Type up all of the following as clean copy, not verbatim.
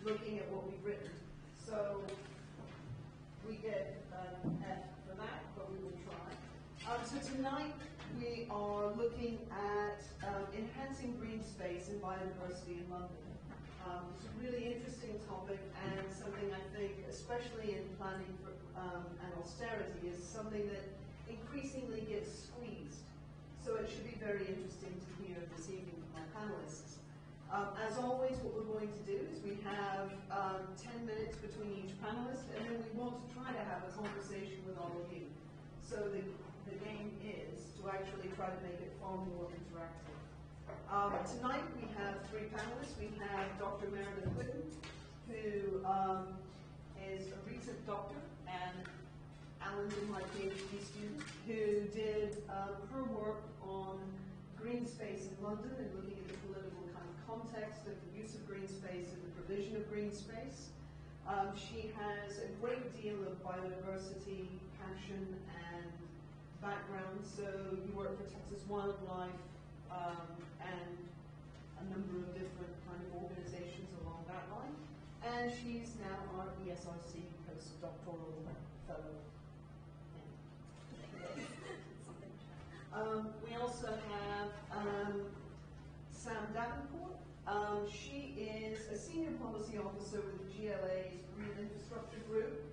looking at what we've written. So we get an F for that, but we will try. So tonight we are looking at enhancing green space and biodiversity in London. It's a really interesting topic and something I think, especially in planning for, and austerity, is something that increasingly gets squeezed. So it should be very interesting to hear this evening from our panelists. As always, what we're going to do is we have 10 minutes between each panelist, and then we want to try to have a conversation with all of you. So the game is to actually try to make it far more interactive. Tonight we have three panelists. We have Dr. Meredith Whitten, who is a recent doctor, and Alan is my PhD student, who did her work on green space in London and looking at the political kind of context of the use of green space and the provision of green space. She has a great deal of biodiversity, passion, and background. So you work for Texas Wildlife and a number of different kind of organizations along that line. And she's now our ESRC postdoctoral fellow. We also have Sam Davenport. She is a senior policy officer with the GLA's Green Infrastructure Group,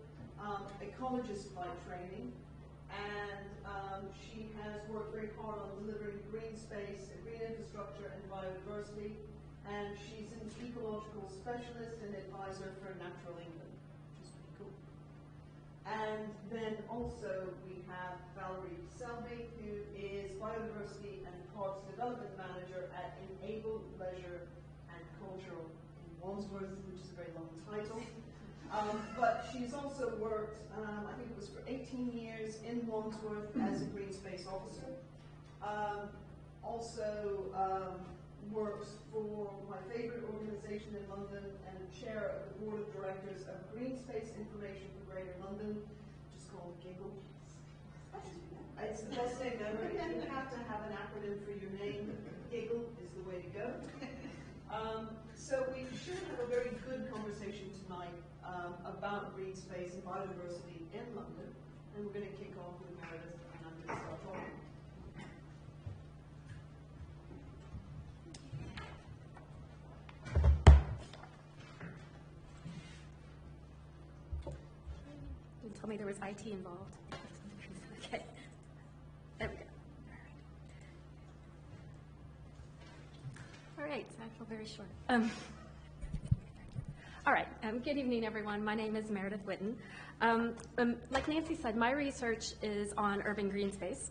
ecologist by training, and she has worked very hard on delivering green space, green infrastructure, and biodiversity. And she's an ecological specialist and advisor for Natural England, which is pretty cool. And then also we have Valerie Selby, who is Biodiversity and Parks Development Manager at Enable Leisure and Cultural in Wandsworth, which is a very long title. But she's also worked, I think it was for 18 years in Wandsworth as a green space officer. Also works for my favorite organization in London and chair of the board of directors of Green Space Information for Greater London, which is called GIGGLE. It's the best name ever. If you have to have an acronym for your name, GIGGLE is the way to go. So we should have a very good conversation tonight about green space and biodiversity in London, and we're going to kick off with Meredith, and I'm going to start talking. Didn't tell me there was IT involved. Okay, there we go. All right, so I feel very short. All right, good evening, everyone. My name is Meredith Whitten. Like Nancy said, my research is on urban green space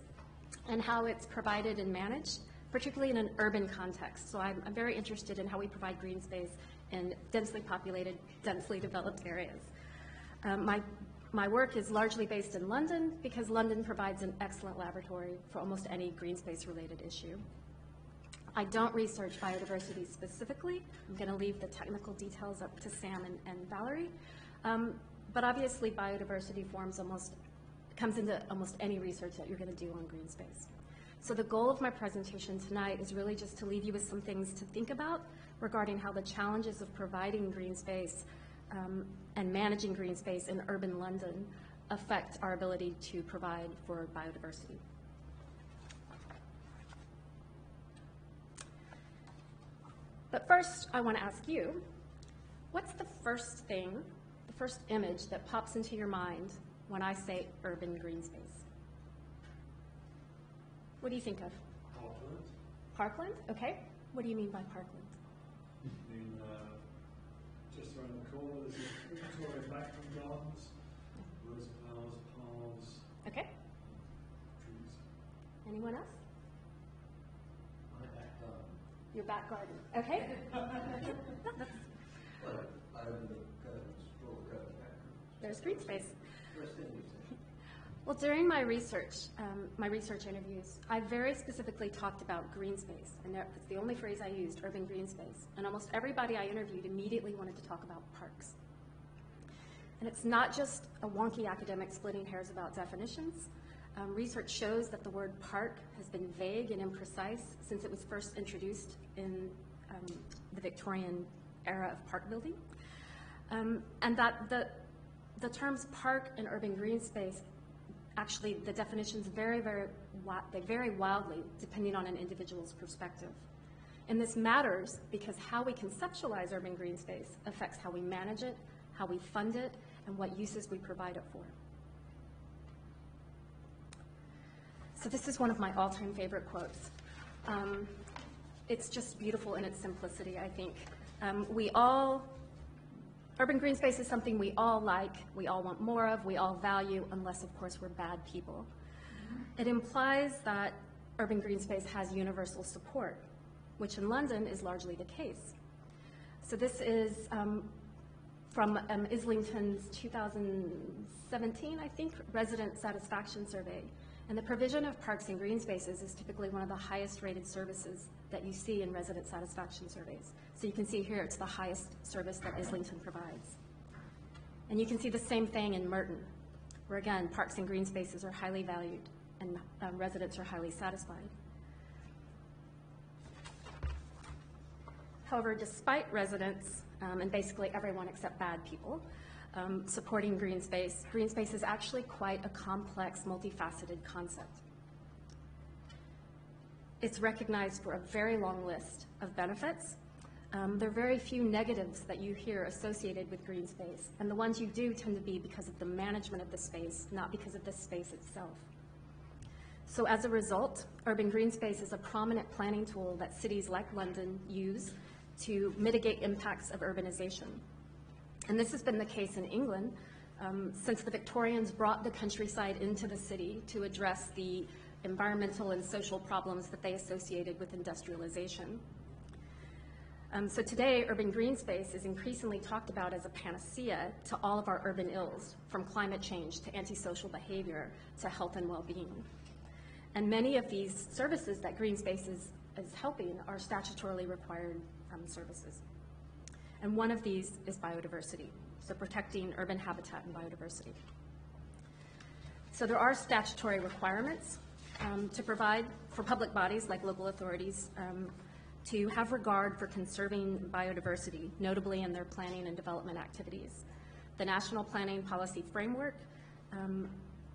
and how it's provided and managed, particularly in an urban context. So I'm very interested in how we provide green space in densely populated, densely developed areas. My work is largely based in London because London provides an excellent laboratory for almost any green space related issue. I don't research biodiversity specifically. I'm going to leave the technical details up to Sam and Valerie. But obviously biodiversity comes into almost any research that you're going to do on green space. So the goal of my presentation tonight is really just to leave you with some things to think about regarding how the challenges of providing green space and managing green space in urban London affect our ability to provide for biodiversity. But first, I want to ask you, what's the first thing, the first image that pops into your mind when I say urban green space? What do you think of? Parkland. Parkland? Okay. What do you mean by Parkland? I mean, just around the corner, there's a Victoria Backland Gardens, rose flowers, paths, Okay. trees. Anyone else? My back garden. Your back garden. Okay. Well, I open the curtains, draw the curtains back. There's green space. First thing you say. Well, during my research interviews, I very specifically talked about green space, and that's the only phrase I used, urban green space. And almost everybody I interviewed immediately wanted to talk about parks. And it's not just a wonky academic splitting hairs about definitions. Research shows that the word park has been vague and imprecise since it was first introduced in the Victorian era of park building. And that the terms park and urban green space, actually the definitions vary wildly depending on an individual's perspective. And this matters because how we conceptualize urban green space affects how we manage it, how we fund it, and what uses we provide it for. So this is one of my all-time favorite quotes. It's just beautiful in its simplicity, I think. Urban green space is something we all like, we all want more of, we all value, unless, of course, we're bad people. It implies that urban green space has universal support, which in London is largely the case. So this is from Islington's 2017, I think, resident satisfaction survey. And the provision of parks and green spaces is typically one of the highest rated services that you see in resident satisfaction surveys. So you can see here it's the highest service that Islington provides. And you can see the same thing in Merton, where again, parks and green spaces are highly valued and residents are highly satisfied. However, despite residents, and basically everyone except bad people, supporting green space is actually quite a complex, multifaceted concept. It's recognized for a very long list of benefits. There are very few negatives that you hear associated with green space, and the ones you do tend to be because of the management of the space, not because of the space itself. So as a result, urban green space is a prominent planning tool that cities like London use to mitigate impacts of urbanization. And this has been the case in England since the Victorians brought the countryside into the city to address the environmental and social problems that they associated with industrialization. So today, urban green space is increasingly talked about as a panacea to all of our urban ills, from climate change to antisocial behavior to health and well-being. And many of these services that green space is helping are statutorily required services. And one of these is biodiversity, so protecting urban habitat and biodiversity. So there are statutory requirements to provide for public bodies like local authorities to have regard for conserving biodiversity, notably in their planning and development activities. The National Planning Policy Framework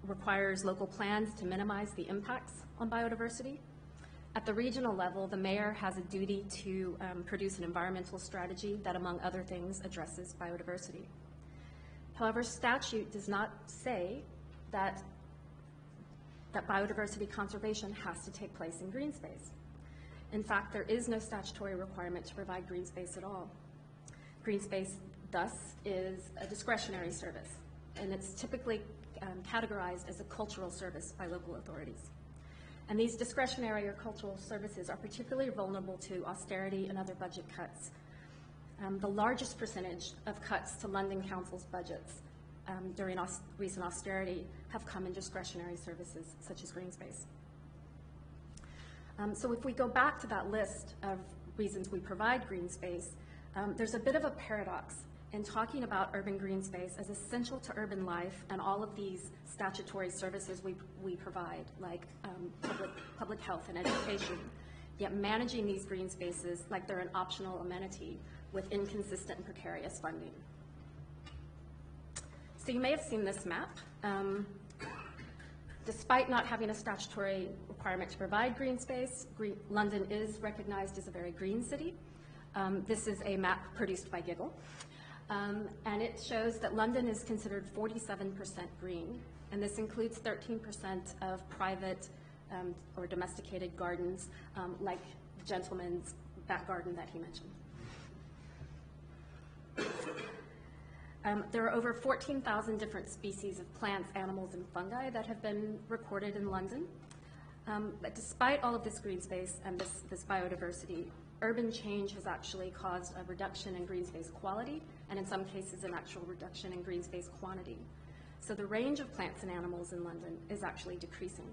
requires local plans to minimize the impacts on biodiversity. At the regional level, the mayor has a duty to produce an environmental strategy that, among other things, addresses biodiversity. However, statute does not say that biodiversity conservation has to take place in green space. In fact, there is no statutory requirement to provide green space at all. Green space, thus, is a discretionary service, and it's typically categorized as a cultural service by local authorities. And these discretionary or cultural services are particularly vulnerable to austerity and other budget cuts. The largest percentage of cuts to London Council's budgets during recent austerity have come in discretionary services such as green space. So if we go back to that list of reasons we provide green space, there's a bit of a paradox in talking about urban green space as essential to urban life and all of these statutory services we provide, like public health and education, yet managing these green spaces like they're an optional amenity with inconsistent and precarious funding. So you may have seen this map. Despite not having a statutory requirement to provide green space, London is recognized as a very green city. This is a map produced by Giggle. And it shows that London is considered 47% green, and this includes 13% of private or domesticated gardens, like the gentleman's back garden that he mentioned. There are over 14,000 different species of plants, animals, and fungi that have been recorded in London. But despite all of this green space and this biodiversity, urban change has actually caused a reduction in green space quality, and in some cases an actual reduction in green space quantity. So the range of plants and animals in London is actually decreasing.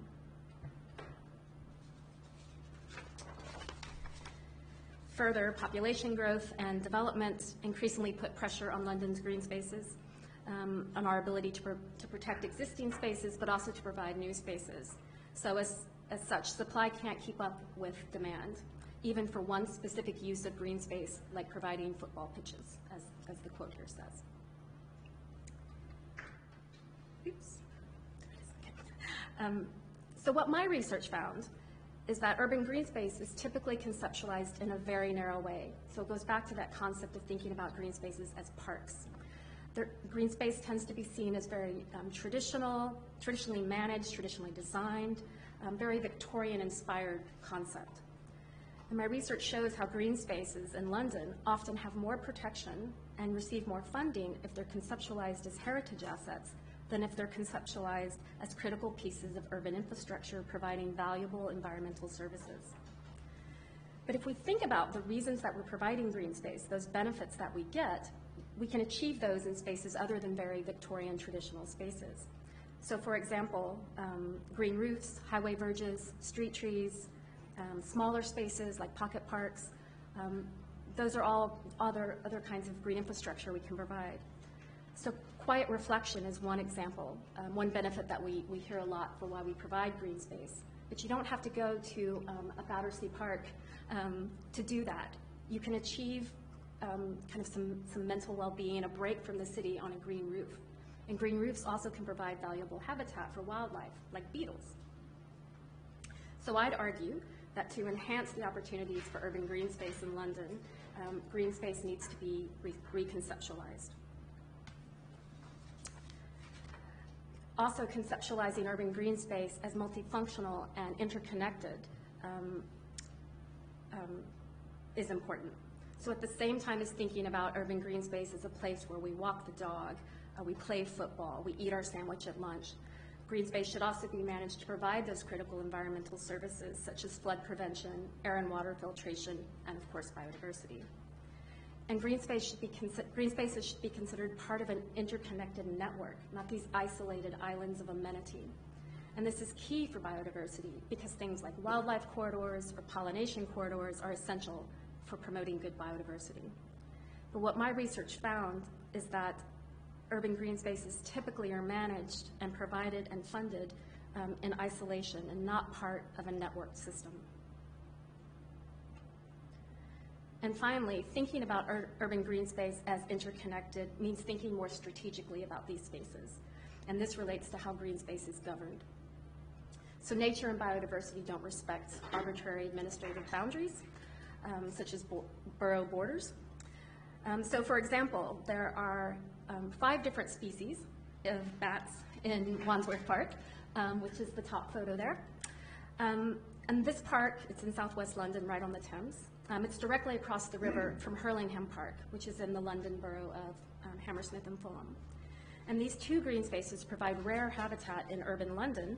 Further, population growth and development increasingly put pressure on London's green spaces, on our ability to protect existing spaces, but also to provide new spaces. So as such, supply can't keep up with demand, even for one specific use of green space, like providing football pitches, as the quote here says. oops. So what my research found is that urban green space is typically conceptualized in a very narrow way. So it goes back to that concept of thinking about green spaces as parks. Green space tends to be seen as very traditionally managed, traditionally designed, very Victorian-inspired concept. And my research shows how green spaces in London often have more protection and receive more funding if they're conceptualized as heritage assets than if they're conceptualized as critical pieces of urban infrastructure providing valuable environmental services. But if we think about the reasons that we're providing green space, those benefits that we get, we can achieve those in spaces other than very Victorian traditional spaces. So for example, green roofs, highway verges, street trees, smaller spaces like pocket parks, those are all other kinds of green infrastructure we can provide. So quiet reflection is one example, one benefit that we hear a lot for why we provide green space. But you don't have to go to a Battersea Park to do that. You can achieve kind of some mental well-being, a break from the city on a green roof. And green roofs also can provide valuable habitat for wildlife, like beetles. So I'd argue that to enhance the opportunities for urban green space in London, green space needs to be reconceptualized. Also, conceptualizing urban green space as multifunctional and interconnected is important. So at the same time as thinking about urban green space as a place where we walk the dog, we play football, we eat our sandwich at lunch, green space should also be managed to provide those critical environmental services such as flood prevention, air and water filtration, and of course biodiversity. And green spaces should be considered part of an interconnected network, not these isolated islands of amenity. And this is key for biodiversity because things like wildlife corridors or pollination corridors are essential for promoting good biodiversity. But what my research found is that urban green spaces typically are managed and provided and funded in isolation and not part of a networked system. And finally, thinking about urban green space as interconnected means thinking more strategically about these spaces. And this relates to how green space is governed. So nature and biodiversity don't respect arbitrary administrative boundaries, such as borough borders. So for example, there are 5 different species of bats in Wandsworth Park, which is the top photo there. And this park, it's in southwest London, right on the Thames. It's directly across the river from Hurlingham Park, which is in the London borough of Hammersmith and Fulham. And these 2 green spaces provide rare habitat in urban London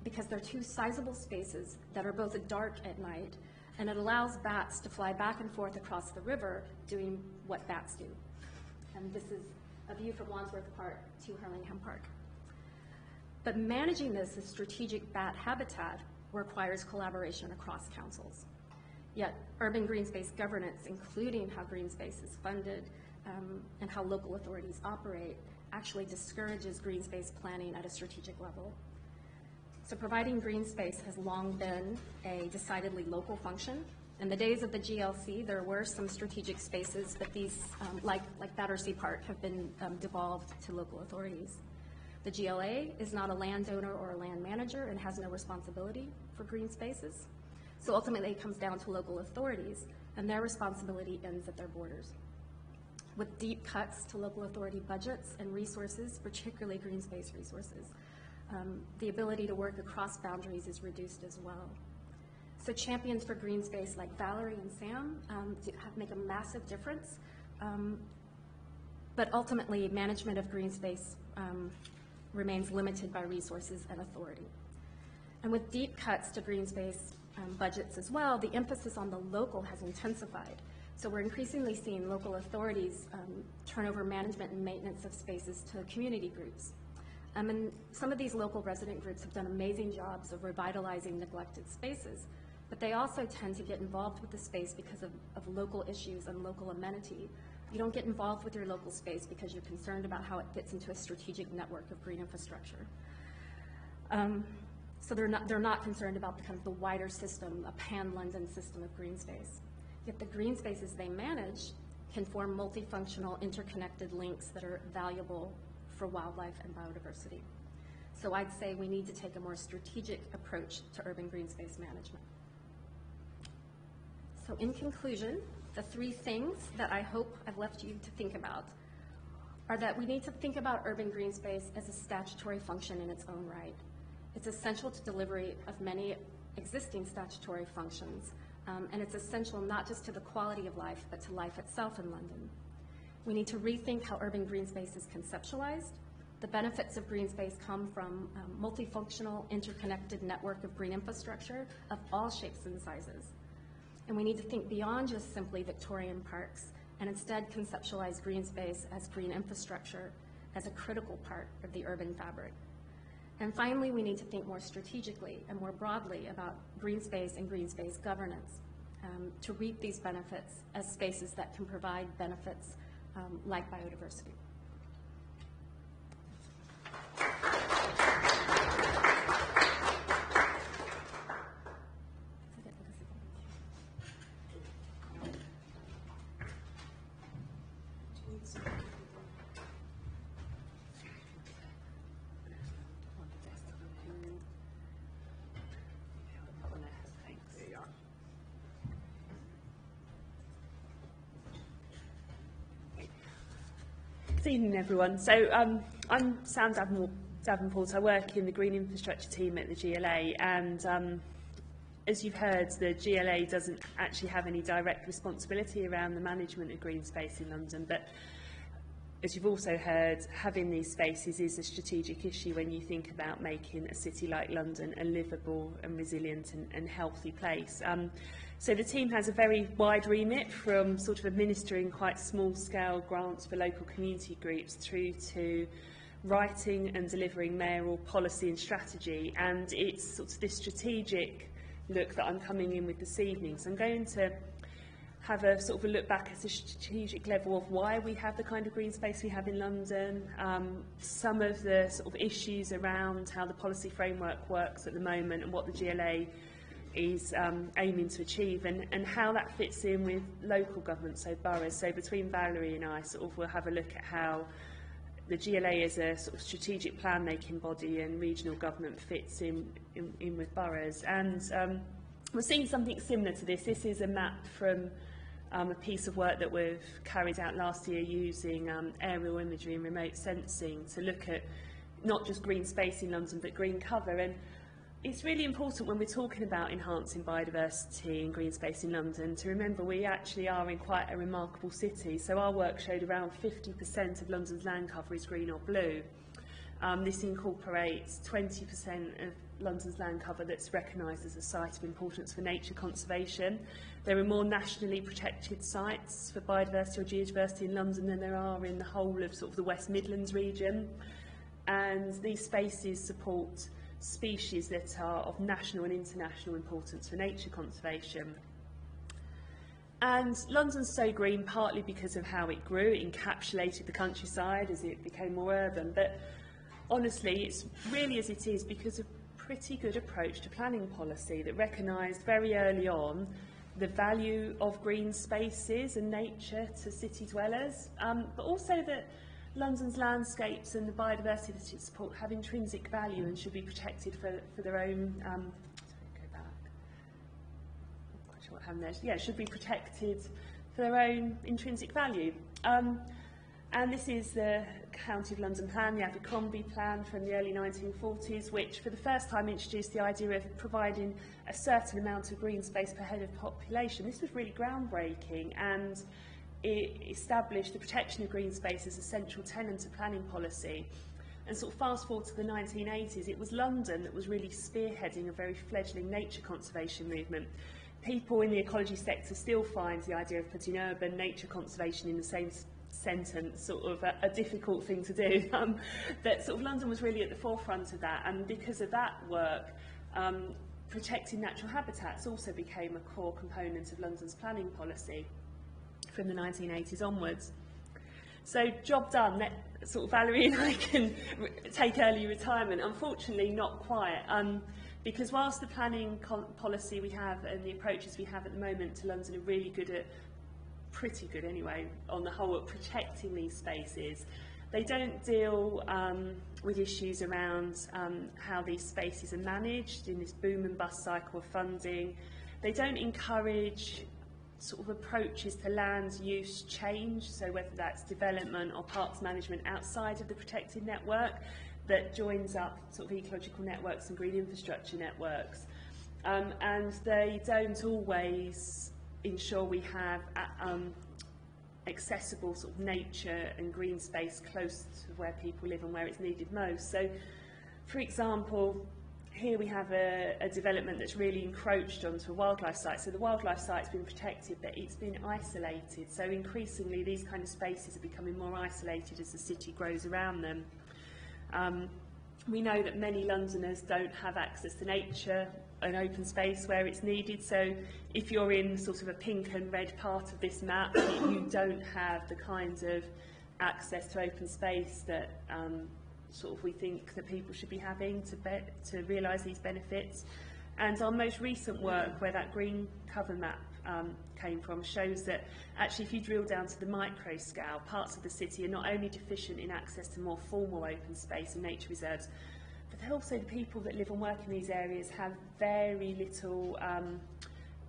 because they're 2 sizable spaces that are both dark at night, and it allows bats to fly back and forth across the river doing what bats do. And this is a view from Wandsworth Park to Hurlingham Park. But managing this as strategic bat habitat requires collaboration across councils. Yet urban green space governance, including how green space is funded and how local authorities operate, actually discourages green space planning at a strategic level. So providing green space has long been a decidedly local function. In the days of the GLC, there were some strategic spaces, but these, like Battersea Park, have been devolved to local authorities. The GLA is not a landowner or a land manager and has no responsibility for green spaces. So ultimately it comes down to local authorities, and their responsibility ends at their borders. With deep cuts to local authority budgets and resources, particularly green space resources, the ability to work across boundaries is reduced as well. So champions for green space like Valerie and Sam make a massive difference, but ultimately management of green space remains limited by resources and authority. And with deep cuts to green space budgets as well, the emphasis on the local has intensified. So we're increasingly seeing local authorities turn over management and maintenance of spaces to community groups. And some of these local resident groups have done amazing jobs of revitalizing neglected spaces, but they also tend to get involved with the space because of local issues and local amenity. You don't get involved with your local space because you're concerned about how it fits into a strategic network of green infrastructure. So they're not concerned about the wider system, a pan-London system of green space. Yet the green spaces they manage can form multifunctional, interconnected links that are valuable for wildlife and biodiversity. So I'd say we need to take a more strategic approach to urban green space management. So in conclusion, the three things that I hope I've left you to think about are that we need to think about urban green space as a statutory function in its own right. It's essential to delivery of many existing statutory functions, and it's essential not just to the quality of life, but to life itself in London. We need to rethink how urban green space is conceptualized. The benefits of green space come from a multifunctional, interconnected network of green infrastructure of all shapes and sizes. And we need to think beyond just simply Victorian parks and instead conceptualize green space as green infrastructure as a critical part of the urban fabric. And finally, we need to think more strategically and more broadly about green space and green space governance to reap these benefits as spaces that can provide benefits like biodiversity. Good evening, everyone. So I'm Sam Davenport. I work in the Green Infrastructure team at the GLA, and as you've heard, the GLA doesn't actually have any direct responsibility around the management of green space in London, but as you've also heard, having these spaces is a strategic issue when you think about making a city like London a livable and resilient and healthy place. So the team has a very wide remit, from sort of administering quite small-scale grants for local community groups through to writing and delivering mayoral policy and strategy. And it's sort of this strategic look that I'm coming in with this evening. So I'm going to have a sort of a look back at the strategic level of why we have the kind of green space we have in London, some of the sort of issues around how the policy framework works at the moment and what the GLA is aiming to achieve, and how that fits in with local government, so boroughs. So between Valerie and I, sort of, we'll have a look at how the GLA is a sort of strategic plan-making body and regional government fits in with boroughs. And we're seeing something similar to this. This is a map from a piece of work that we've carried out last year using aerial imagery and remote sensing to look at not just green space in London, but green cover. And it's really important when we're talking about enhancing biodiversity and green space in London to remember we actually are in quite a remarkable city. So our work showed around 50% of London's land cover is green or blue. This incorporates 20% of London's land cover that's recognised as a site of importance for nature conservation. There are more nationally protected sites for biodiversity or geodiversity in London than there are in the whole of sort of the West Midlands region. And these spaces support species that are of national and international importance for nature conservation. And London's so green partly because of how it grew. It encapsulated the countryside as it became more urban. But honestly, it's really as it is because of a pretty good approach to planning policy that recognised very early on the value of green spaces and nature to city dwellers, but also that London's landscapes and the biodiversity that it supports have intrinsic value and should be protected for their own. Should be protected for their own intrinsic value. And this is the County of London plan, the Abercrombie plan from the early 1940s, which for the first time introduced the idea of providing a certain amount of green space per head of population. This was really groundbreaking, and it established the protection of green space as a central tenet of planning policy. And sort of fast forward to the 1980s, it was London that was really spearheading a very fledgling nature conservation movement. People in the ecology sector still find the idea of putting urban nature conservation in the same sentence sort of a difficult thing to do. But sort of London was really at the forefront of that, and because of that work, protecting natural habitats also became a core component of London's planning policy from the 1980s onwards. So job done, sort of Valerie and I can take early retirement. Unfortunately, not quite, because whilst the planning policy we have and the approaches we have at the moment to London are really good at, pretty good anyway, on the whole, at protecting these spaces, They don't deal with issues around how these spaces are managed in this boom and bust cycle of funding. They don't encourage sort of approaches to land use change, so whether that's development or parks management outside of the protected network that joins up sort of ecological networks and green infrastructure networks. And they don't always ensure we have accessible sort of nature and green space close to where people live and where it's needed most. So, for example, here we have a development that's really encroached onto a wildlife site. So the wildlife site's been protected, but it's been isolated. So increasingly these kind of spaces are becoming more isolated as the city grows around them. We know that many Londoners don't have access to nature and open space where it's needed. So if you're in sort of a pink and red part of this map, you don't have the kinds of access to open space that sort of we think that people should be having to realise these benefits. And our most recent work, where that green cover map came from, shows that actually if you drill down to the micro scale, parts of the city are not only deficient in access to more formal open space and nature reserves, but also the people that live and work in these areas have very little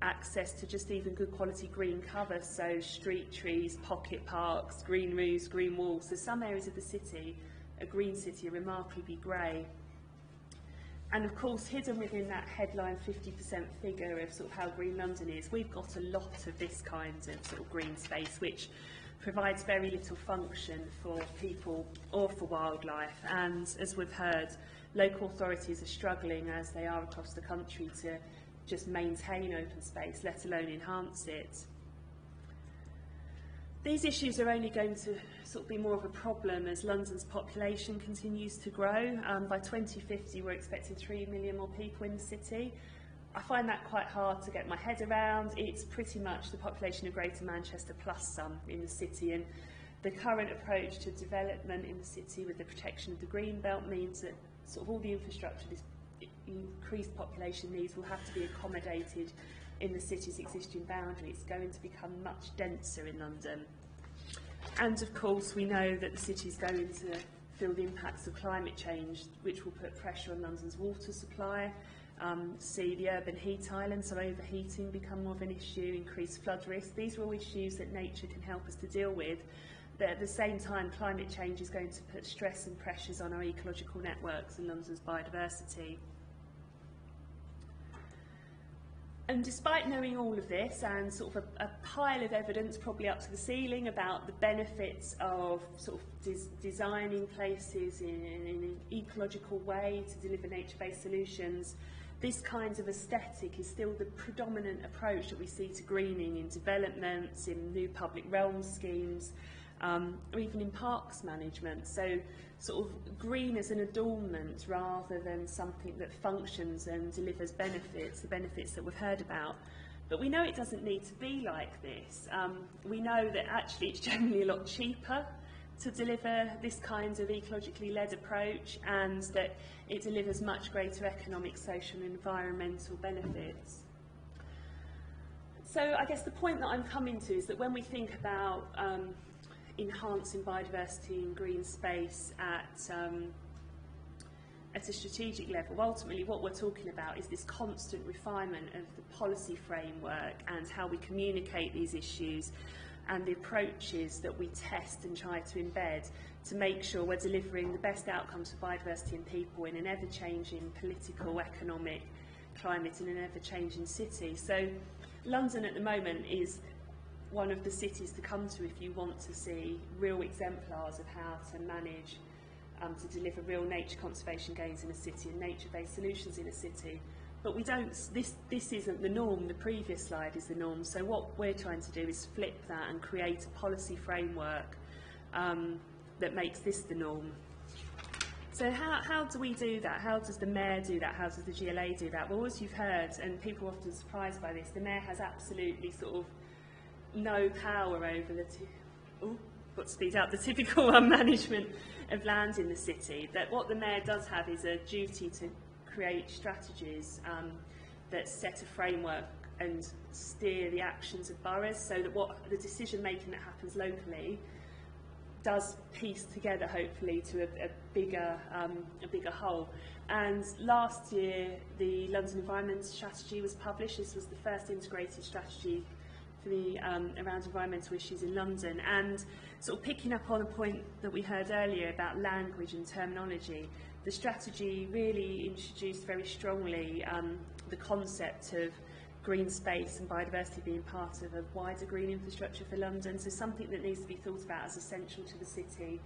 access to just even good quality green cover, so street trees, pocket parks, green roofs, green walls. So some areas of the city, a green city, are remarkably grey. And of course, hidden within that headline 50% figure of sort of how green London is, we've got a lot of this kind of sort of green space, which provides very little function for people or for wildlife. And as we've heard, local authorities are struggling, as they are across the country, to just maintain open space, let alone enhance it. These issues are only going to sort of be more of a problem as London's population continues to grow. By 2050, we're expecting 3 million more people in the city. I find that quite hard to get my head around. It's pretty much the population of Greater Manchester plus some in the city, and the current approach to development in the city with the protection of the green belt means that sort of all the infrastructure, this increased population needs, will have to be accommodated in the city's existing boundary. It's going to become much denser in London. And of course we know that the city is going to feel the impacts of climate change, which will put pressure on London's water supply, see the urban heat islands, so overheating, become more of an issue, increased flood risk. These are all issues that nature can help us to deal with, but at the same time climate change is going to put stress and pressures on our ecological networks and London's biodiversity. And despite knowing all of this and sort of a pile of evidence probably up to the ceiling about the benefits of sort of designing places in an ecological way to deliver nature-based solutions, this kind of aesthetic is still the predominant approach that we see to greening in developments, in new public realm schemes, or even in parks management. So sort of green as an adornment rather than something that functions and delivers benefits, the benefits that we've heard about. But we know it doesn't need to be like this. We know that actually it's generally a lot cheaper to deliver this kind of ecologically led approach, and that it delivers much greater economic, social and environmental benefits. So I guess the point that I'm coming to is that when we think about enhancing biodiversity and green space at a strategic level, ultimately what we're talking about is this constant refinement of the policy framework and how we communicate these issues and the approaches that we test and try to embed to make sure we're delivering the best outcomes for biodiversity and people in an ever-changing political, economic climate in an ever-changing city. So London at the moment is one of the cities to come to if you want to see real exemplars of how to manage, to deliver real nature conservation gains in a city and nature-based solutions in a city. But we don't, this isn't the norm, the previous slide is the norm. So what we're trying to do is flip that and create a policy framework that makes this the norm. So how do we do that? How does the Mayor do that? How does the GLA do that? Well, as you've heard, and people are often surprised by this, the Mayor has absolutely sort of no power over the typical management of land in the city. That what the Mayor does have is a duty to create strategies that set a framework and steer the actions of boroughs, so that what the decision making that happens locally does piece together, hopefully, to a bigger whole. And last year, the London Environment Strategy was published. This was the first integrated strategy for the around environmental issues in London. And sort of picking up on a point that we heard earlier about language and terminology, the strategy really introduced very strongly the concept of green space and biodiversity being part of a wider green infrastructure for London. So something that needs to be thought about as essential to the city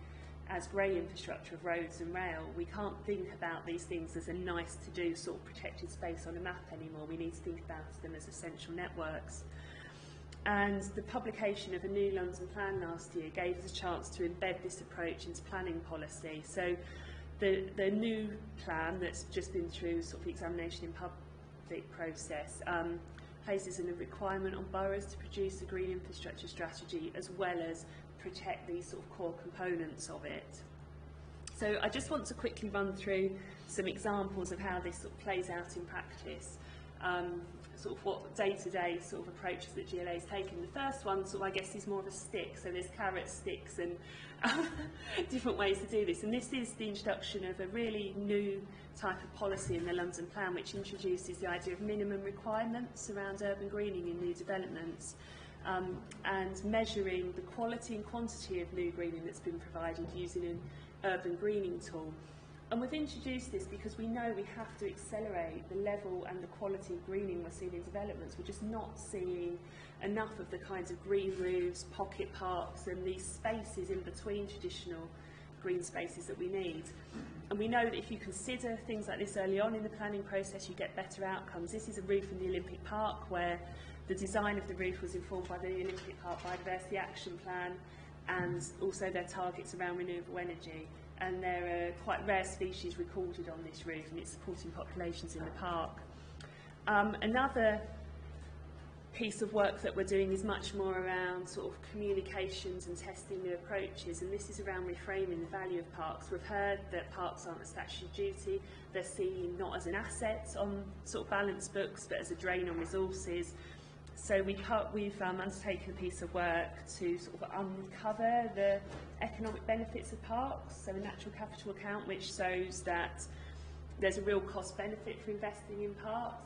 as grey infrastructure of roads and rail. We can't think about these things as a nice to do sort of protected space on a map anymore. We need to think about them as essential networks. And the publication of a new London plan last year gave us a chance to embed this approach into planning policy. So the new plan that's just been through sort of examination in public process places in a requirement on boroughs to produce a green infrastructure strategy as well as protect these sort of core components of it. So I just want to quickly run through some examples of how this sort of plays out in practice, sort of what day-to-day sort of approaches that GLA has taken. The first one, sort of, I guess, is more of a stick. So there's carrots, sticks, and different ways to do this. And this is the introduction of a really new type of policy in the London Plan, which introduces the idea of minimum requirements around urban greening in new developments, and measuring the quality and quantity of new greening that's been provided using an urban greening tool. And we've introduced this because we know we have to accelerate the level and the quality of greening we're seeing in developments. We're just not seeing enough of the kinds of green roofs, pocket parks and these spaces in between traditional green spaces that we need. And we know that if you consider things like this early on in the planning process, you get better outcomes. This is a roof in the Olympic Park where the design of the roof was informed by the Olympic Park Biodiversity Action Plan and also their targets around renewable energy. And there are quite rare species recorded on this roof, and it's supporting populations in the park. Another piece of work that we're doing is much more around sort of communications and testing new approaches, and this is around reframing the value of parks. We've heard that parks aren't a statutory duty, they're seen not as an asset on sort of balance books, but as a drain on resources. So we've undertaken a piece of work to sort of uncover the economic benefits of parks, so a natural capital account which shows that there's a real cost benefit for investing in parks,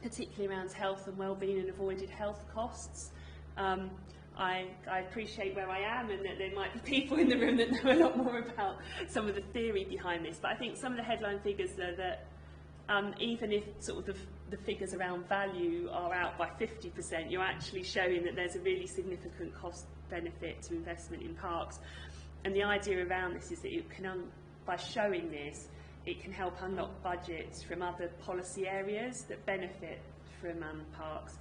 particularly around health and well-being and avoided health costs. I appreciate where I am and that there might be people in the room that know a lot more about some of the theory behind this, but I think some of the headline figures are that even if sort of the figures around value are out by 50%, you're actually showing that there's a really significant cost benefit to investment in parks. And the idea around this is that you can, by showing this, it can help unlock budgets from other policy areas that benefit from parks.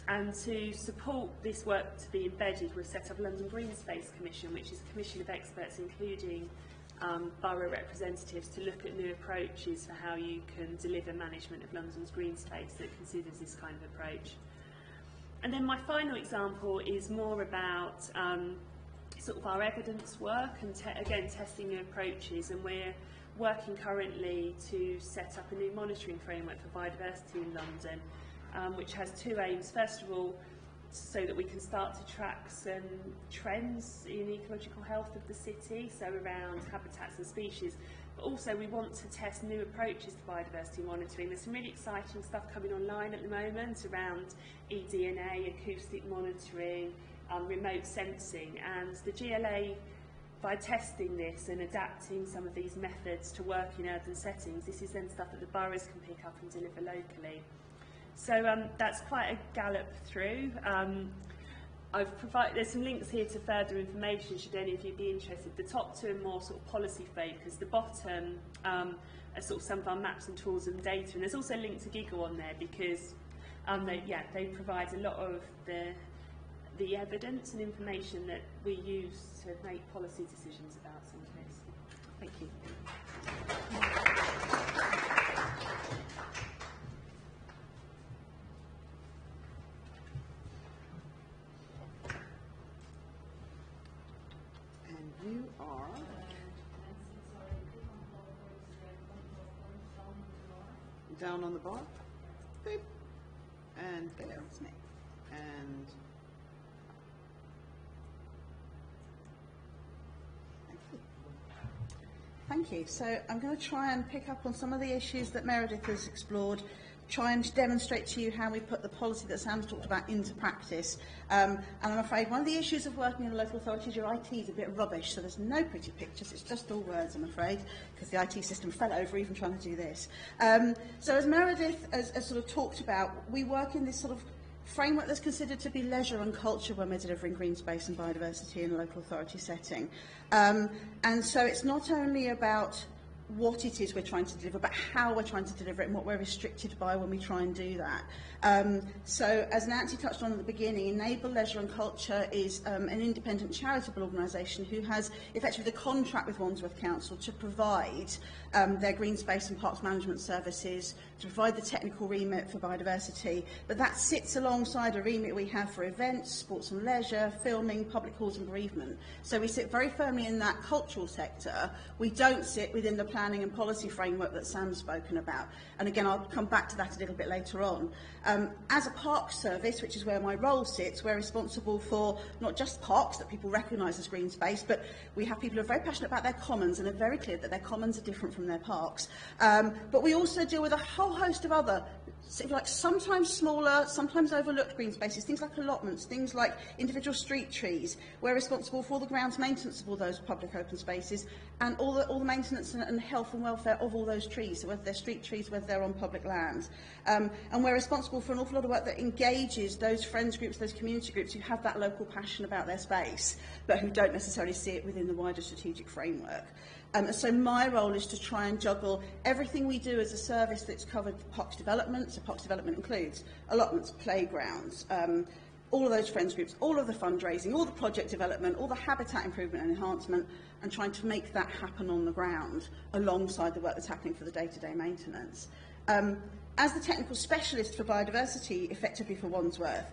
And to support this work to be embedded, we've set up a London Green Space Commission, which is a commission of experts including borough representatives to look at new approaches for how you can deliver management of London's green space that considers this kind of approach. And then my final example is more about sort of our evidence work and again testing new approaches, and we're working currently to set up a new monitoring framework for biodiversity in London, which has two aims. First of all, so that we can start to track some trends in ecological health of the city, so around habitats and species, but also we want to test new approaches to biodiversity monitoring. There's some really exciting stuff coming online at the moment around eDNA, acoustic monitoring, remote sensing, and the GLA, by testing this and adapting some of these methods to work in urban settings, this is then stuff that the boroughs can pick up and deliver locally. So that's quite a gallop through. There's some links here to further information should any of you be interested. The top two are more sort of policy focused. The bottom are sort of some of our maps and tools and data. And there's also a link to Giggle on there because they provide a lot of the evidence and information that we use to make policy decisions about some of this. Thank you. You are down on the bar, boop, and there's Nick, and Thank you. So I'm going to try and pick up on some of the issues that Meredith has explored, try and demonstrate to you how we put the policy that Sam's talked about into practice. And I'm afraid one of the issues of working in a local authority is your IT is a bit rubbish, so there's no pretty pictures, it's just all words, I'm afraid, because the IT system fell over even trying to do this. So as Meredith has sort of talked about, we work in this sort of framework that's considered to be leisure and culture when we're delivering green space and biodiversity in a local authority setting. And so it's not only about what it is we're trying to deliver, but how we're trying to deliver it and what we're restricted by when we try and do that. So, as Nancy touched on at the beginning, Enable Leisure and Culture is an independent charitable organisation who has effectively the contract with Wandsworth Council to provide their green space and parks management services, to provide the technical remit for biodiversity, but that sits alongside a remit we have for events, sports and leisure, filming, public halls and bereavement. So we sit very firmly in that cultural sector. We don't sit within the planning and policy framework that Sam's spoken about. And again, I'll come back to that a little bit later on. As a parks service, which is where my role sits, we're responsible for not just parks that people recognise as green space, but we have people who are very passionate about their commons and are very clear that their commons are different from their parks. But we also deal with a whole host of other, like sometimes smaller, sometimes overlooked green spaces, things like allotments, things like individual street trees. We're responsible for all the grounds maintenance of all those public open spaces and all the maintenance and health and welfare of all those trees, so whether they're street trees, whether they're on public land. And we're responsible for an awful lot of work that engages those friends groups, those community groups who have that local passion about their space, but who don't necessarily see it within the wider strategic framework. So my role is to try and juggle everything we do as a service that's covered parks development. So parks development includes allotments, playgrounds, all of those friends groups, all of the fundraising, all the project development, all the habitat improvement and enhancement, and trying to make that happen on the ground alongside the work that's happening for the day-to-day maintenance. As the technical specialist for biodiversity, effectively for Wandsworth,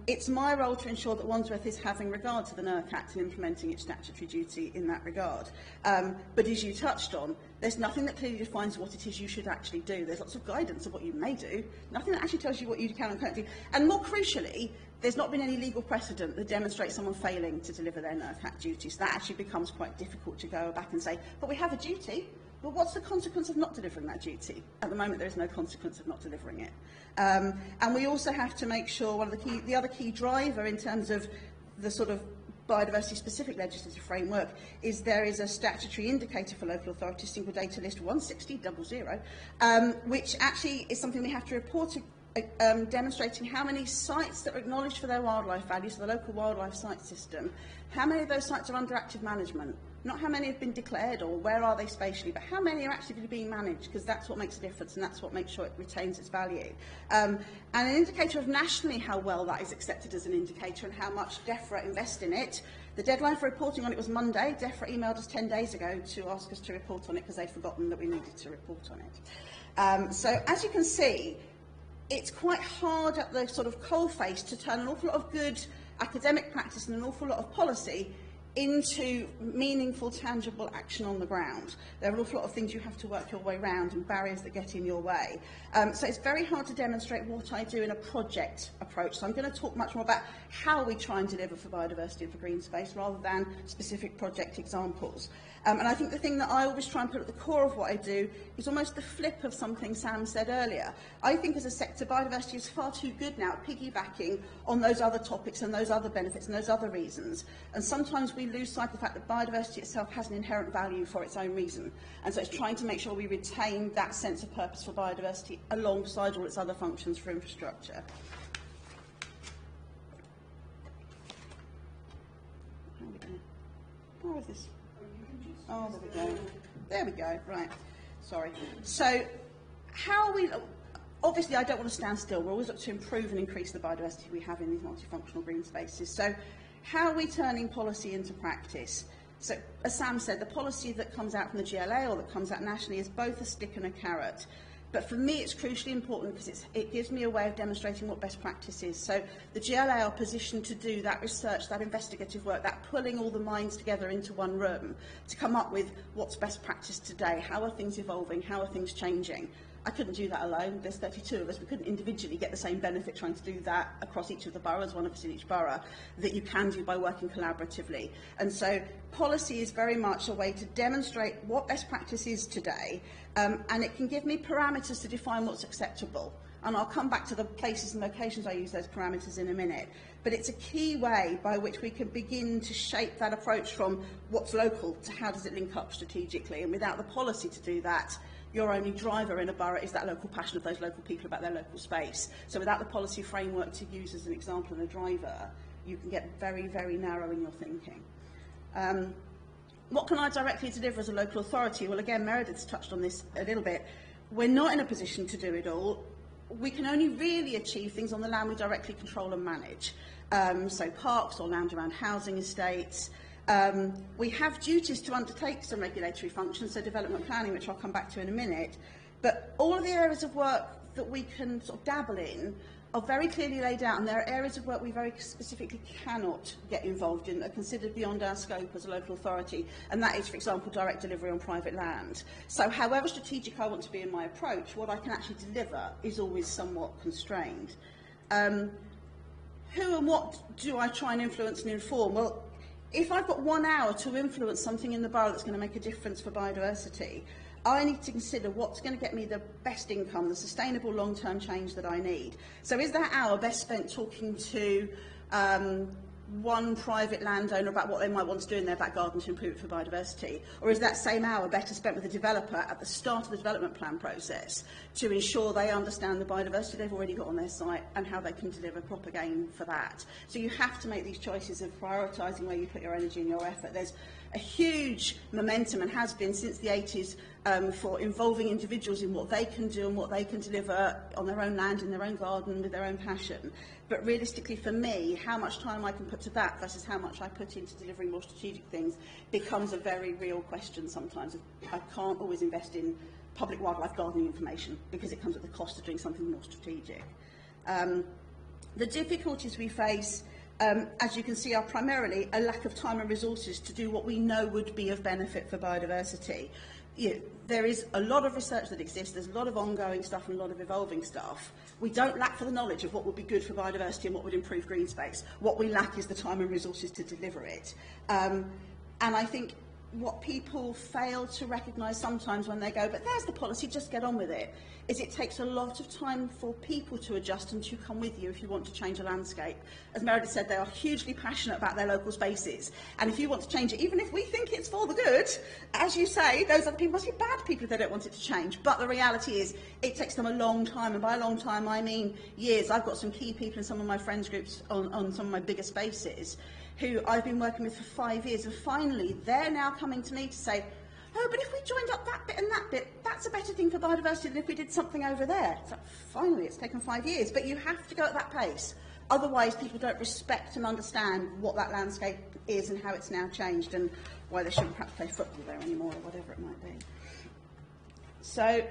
it's my role to ensure that Wandsworth is having regard to the NERC Act and implementing its statutory duty in that regard. But as you touched on, there's nothing that clearly defines what it is you should actually do. There's lots of guidance of what you may do, nothing that actually tells you what you can and can't do. And more crucially, there's not been any legal precedent that demonstrates someone failing to deliver their NERC Act duty. So that actually becomes quite difficult to go back and say, but we have a duty. Well, what's the consequence of not delivering that duty? At the moment, there is no consequence of not delivering it. And we also have to make sure one of the other key driver in terms of the sort of biodiversity-specific legislative framework is there is a statutory indicator for local authorities, single data list 16000, which actually is something we have to report to, demonstrating how many sites that are acknowledged for their wildlife value, so the local wildlife site system, how many of those sites are under active management. Not how many have been declared or where are they spatially, but how many are actively being managed, because that's what makes a difference and that's what makes sure it retains its value. And an indicator of nationally how well that is accepted as an indicator and how much DEFRA invest in it. The deadline for reporting on it was Monday. DEFRA emailed us 10 days ago to ask us to report on it because they'd forgotten that we needed to report on it. So as you can see, it's quite hard at the sort of coalface to turn an awful lot of good academic practice and an awful lot of policy into meaningful, tangible action on the ground. There are an awful lot of things you have to work your way around and barriers that get in your way. So it's very hard to demonstrate what I do in a project approach. So I'm going to talk much more about how we try and deliver for biodiversity and for green space rather than specific project examples. And I think the thing that I always try and put at the core of what I do is almost the flip of something Sam said earlier. I think as a sector, biodiversity is far too good now at piggybacking on those other topics and those other benefits and those other reasons. And sometimes we lose sight of the fact that biodiversity itself has an inherent value for its own reason. And so it's trying to make sure we retain that sense of purpose for biodiversity alongside all its other functions for infrastructure. How is this? Oh, there we go. There we go. Right. Sorry. So, how are we... Obviously, I don't want to stand still. We're always up to improve and increase the biodiversity we have in these multifunctional green spaces. So, how are we turning policy into practice? So, as Sam said, the policy that comes out from the GLA or that comes out nationally is both a stick and a carrot. But for me, it's crucially important because it gives me a way of demonstrating what best practice is. So the GLA are positioned to do that research, that investigative work, that pulling all the minds together into one room to come up with what's best practice today, how are things evolving, how are things changing. I couldn't do that alone. There's 32 of us. We couldn't individually get the same benefit trying to do that across each of the boroughs, one of us in each borough, that you can do by working collaboratively. And so policy is very much a way to demonstrate what best practice is today, and it can give me parameters to define what's acceptable. And I'll come back to the places and locations I use those parameters in a minute. But it's a key way by which we can begin to shape that approach from what's local to how does it link up strategically. And without the policy to do that, your only driver in a borough is that local passion of those local people about their local space. So without the policy framework to use as an example and a driver, you can get very, very narrow in your thinking. What can I directly deliver as a local authority? Well, again, Meredith's touched on this a little bit. We're not in a position to do it all. We can only really achieve things on the land we directly control and manage. So parks or land around housing estates. We have duties to undertake some regulatory functions, so development planning, which I'll come back to in a minute. But all of the areas of work that we can sort of dabble in are very clearly laid out, and there are areas of work we very specifically cannot get involved in that are considered beyond our scope as a local authority, and that is, for example, direct delivery on private land. So however strategic I want to be in my approach, what I can actually deliver is always somewhat constrained. Who and what do I try and influence and inform? Well, if I've got 1 hour to influence something in the borough that's going to make a difference for biodiversity, I need to consider what's going to get me the best income, the sustainable long-term change that I need. So is that hour best spent talking to one private landowner about what they might want to do in their back garden to improve it for biodiversity? Or is that same hour better spent with a developer at the start of the development plan process to ensure they understand the biodiversity they've already got on their site and how they can deliver proper gain for that? So you have to make these choices of prioritising where you put your energy and your effort. There's a huge momentum, and has been since the 80s, for involving individuals in what they can do and what they can deliver on their own land, in their own garden, with their own passion. But realistically for me, how much time I can put to that versus how much I put into delivering more strategic things becomes a very real question sometimes. I can't always invest in public wildlife gardening information because it comes at the cost of doing something more strategic. The difficulties we face, as you can see, are primarily a lack of time and resources to do what we know would be of benefit for biodiversity. There is a lot of research that exists, there's a lot of ongoing stuff and a lot of evolving stuff. We don't lack for the knowledge of what would be good for biodiversity and what would improve green space. What we lack is the time and resources to deliver it. And I think what people fail to recognise sometimes when they go, but there's the policy, just get on with it, is it takes a lot of time for people to adjust and to come with you if you want to change a landscape. As Meredith said, they are hugely passionate about their local spaces, and if you want to change it, even if we think it's for the good, as you say, those other people must be bad people if they don't want it to change. But the reality is it takes them a long time, and by a long time I mean years. I've got some key people in some of my friends groups on some of my bigger spaces who I've been working with for 5 years, and finally they're now coming to me to say, oh, but if we joined up that bit and that bit, that's a better thing for biodiversity than if we did something over there. So finally, it's taken 5 years, but you have to go at that pace. Otherwise, people don't respect and understand what that landscape is and how it's now changed and why they shouldn't perhaps play football there anymore or whatever it might be. So,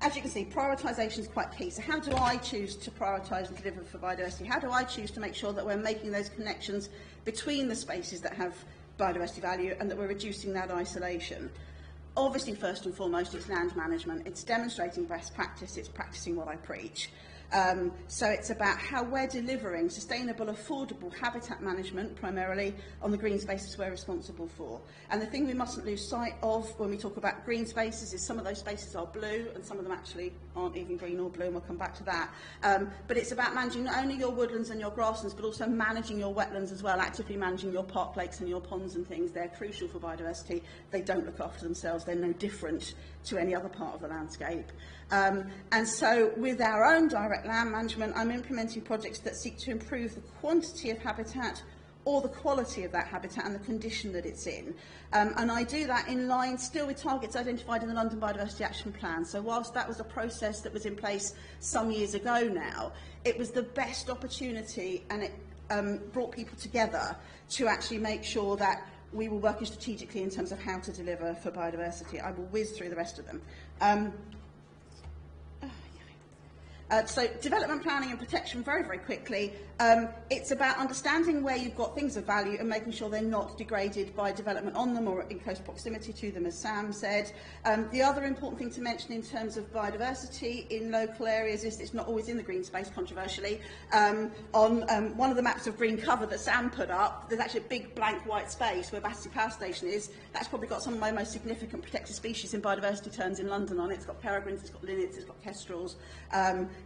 as you can see, prioritisation is quite key. So how do I choose to prioritise and deliver for biodiversity? How do I choose to make sure that we're making those connections between the spaces that have biodiversity value and that we're reducing that isolation? Obviously, first and foremost, it's land management. It's demonstrating best practice. It's practising what I preach. So it's about how we're delivering sustainable, affordable habitat management, primarily on the green spaces we're responsible for. And the thing we mustn't lose sight of when we talk about green spaces is some of those spaces are blue and some of them actually aren't even green or blue, and we'll come back to that. But it's about managing not only your woodlands and your grasslands, but also managing your wetlands as well, actively managing your park lakes and your ponds and things. They're crucial for biodiversity. They don't look after themselves. They're no different to any other part of the landscape. And so with our own direct land management, I'm implementing projects that seek to improve the quantity of habitat or the quality of that habitat and the condition that it's in. And I do that in line still with targets identified in the London Biodiversity Action Plan. So whilst that was a process that was in place some years ago now, it was the best opportunity, and it brought people together to actually make sure that we were working strategically in terms of how to deliver for biodiversity. I will whiz through the rest of them. So development planning and protection, very, very quickly. It's about understanding where you've got things of value and making sure they're not degraded by development on them or in close proximity to them, as Sam said. The other important thing to mention in terms of biodiversity in local areas is it's not always in the green space, controversially. On one of the maps of green cover that Sam put up, there's actually a big blank white space where Battersea Power Station is. That's probably got some of my most significant protected species in biodiversity terms in London on it. It's got peregrines, it's got linnets, it's got kestrels.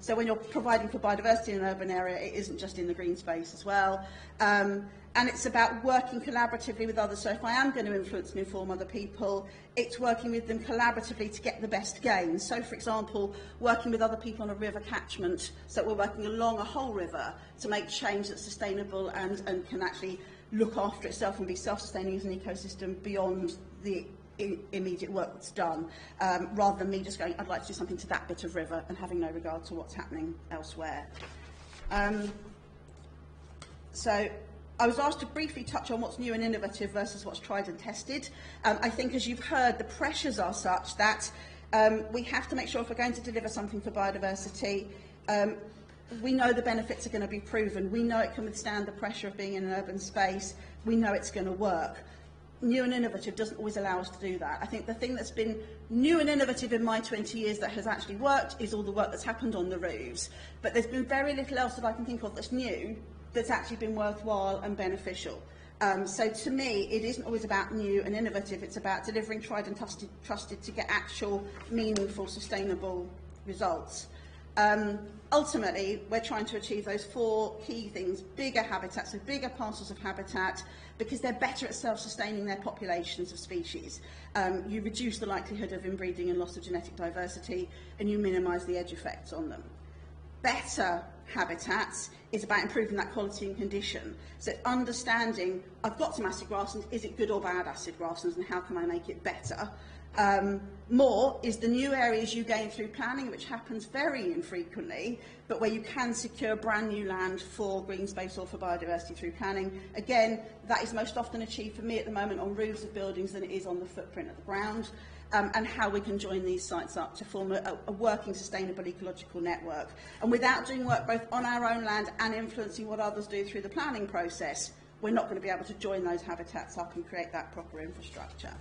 So when you're providing for biodiversity in an urban area, it isn't just in the green space as well. And it's about working collaboratively with others. So if I am going to influence and inform other people, it's working with them collaboratively to get the best gain. So, for example, working with other people on a river catchment, so we're working along a whole river to make change that's sustainable and can actually look after itself and be self-sustaining as an ecosystem beyond the immediate work that's done, rather than me just going, I'd like to do something to that bit of river and having no regard to what's happening elsewhere. So I was asked to briefly touch on what's new and innovative versus what's tried and tested. I think, as you've heard, the pressures are such that we have to make sure if we're going to deliver something for biodiversity, we know the benefits are going to be proven. We know it can withstand the pressure of being in an urban space. We know it's going to work. New and innovative doesn't always allow us to do that. I think the thing that's been new and innovative in my 20 years that has actually worked is all the work that's happened on the roofs. But there's been very little else that I can think of that's new that's actually been worthwhile and beneficial. So to me, it isn't always about new and innovative. It's about delivering tried and trusted to get actual, meaningful, sustainable results. Ultimately, we're trying to achieve those four key things: bigger habitats, so bigger parcels of habitat, because they're better at self-sustaining their populations of species. You reduce the likelihood of inbreeding and loss of genetic diversity, and you minimise the edge effects on them. Better habitats is about improving that quality and condition. So understanding, I've got some acid grasslands, is it good or bad acid grasslands, and how can I make it better? More is the new areas you gain through planning, which happens very infrequently, but where you can secure brand new land for green space or for biodiversity through planning. Again, that is most often achieved for me at the moment on roofs of buildings than it is on the footprint of the ground, and how we can join these sites up to form a working, sustainable ecological network. And without doing work both on our own land and influencing what others do through the planning process, we're not going to be able to join those habitats up and create that proper infrastructure.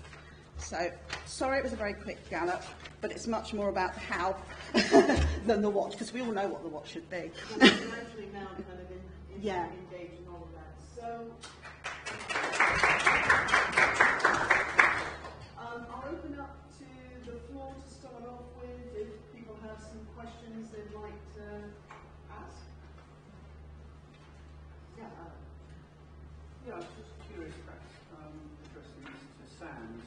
So, sorry it was a very quick gallop, but it's much more about the how than the what, because we all know what the what should be. We're actually now kind of engaged in all of that. So, I'll open up to the floor to start off with, if people have some questions they'd like to ask. Yeah. Yeah, I was just curious, perhaps, addressing this to Sam,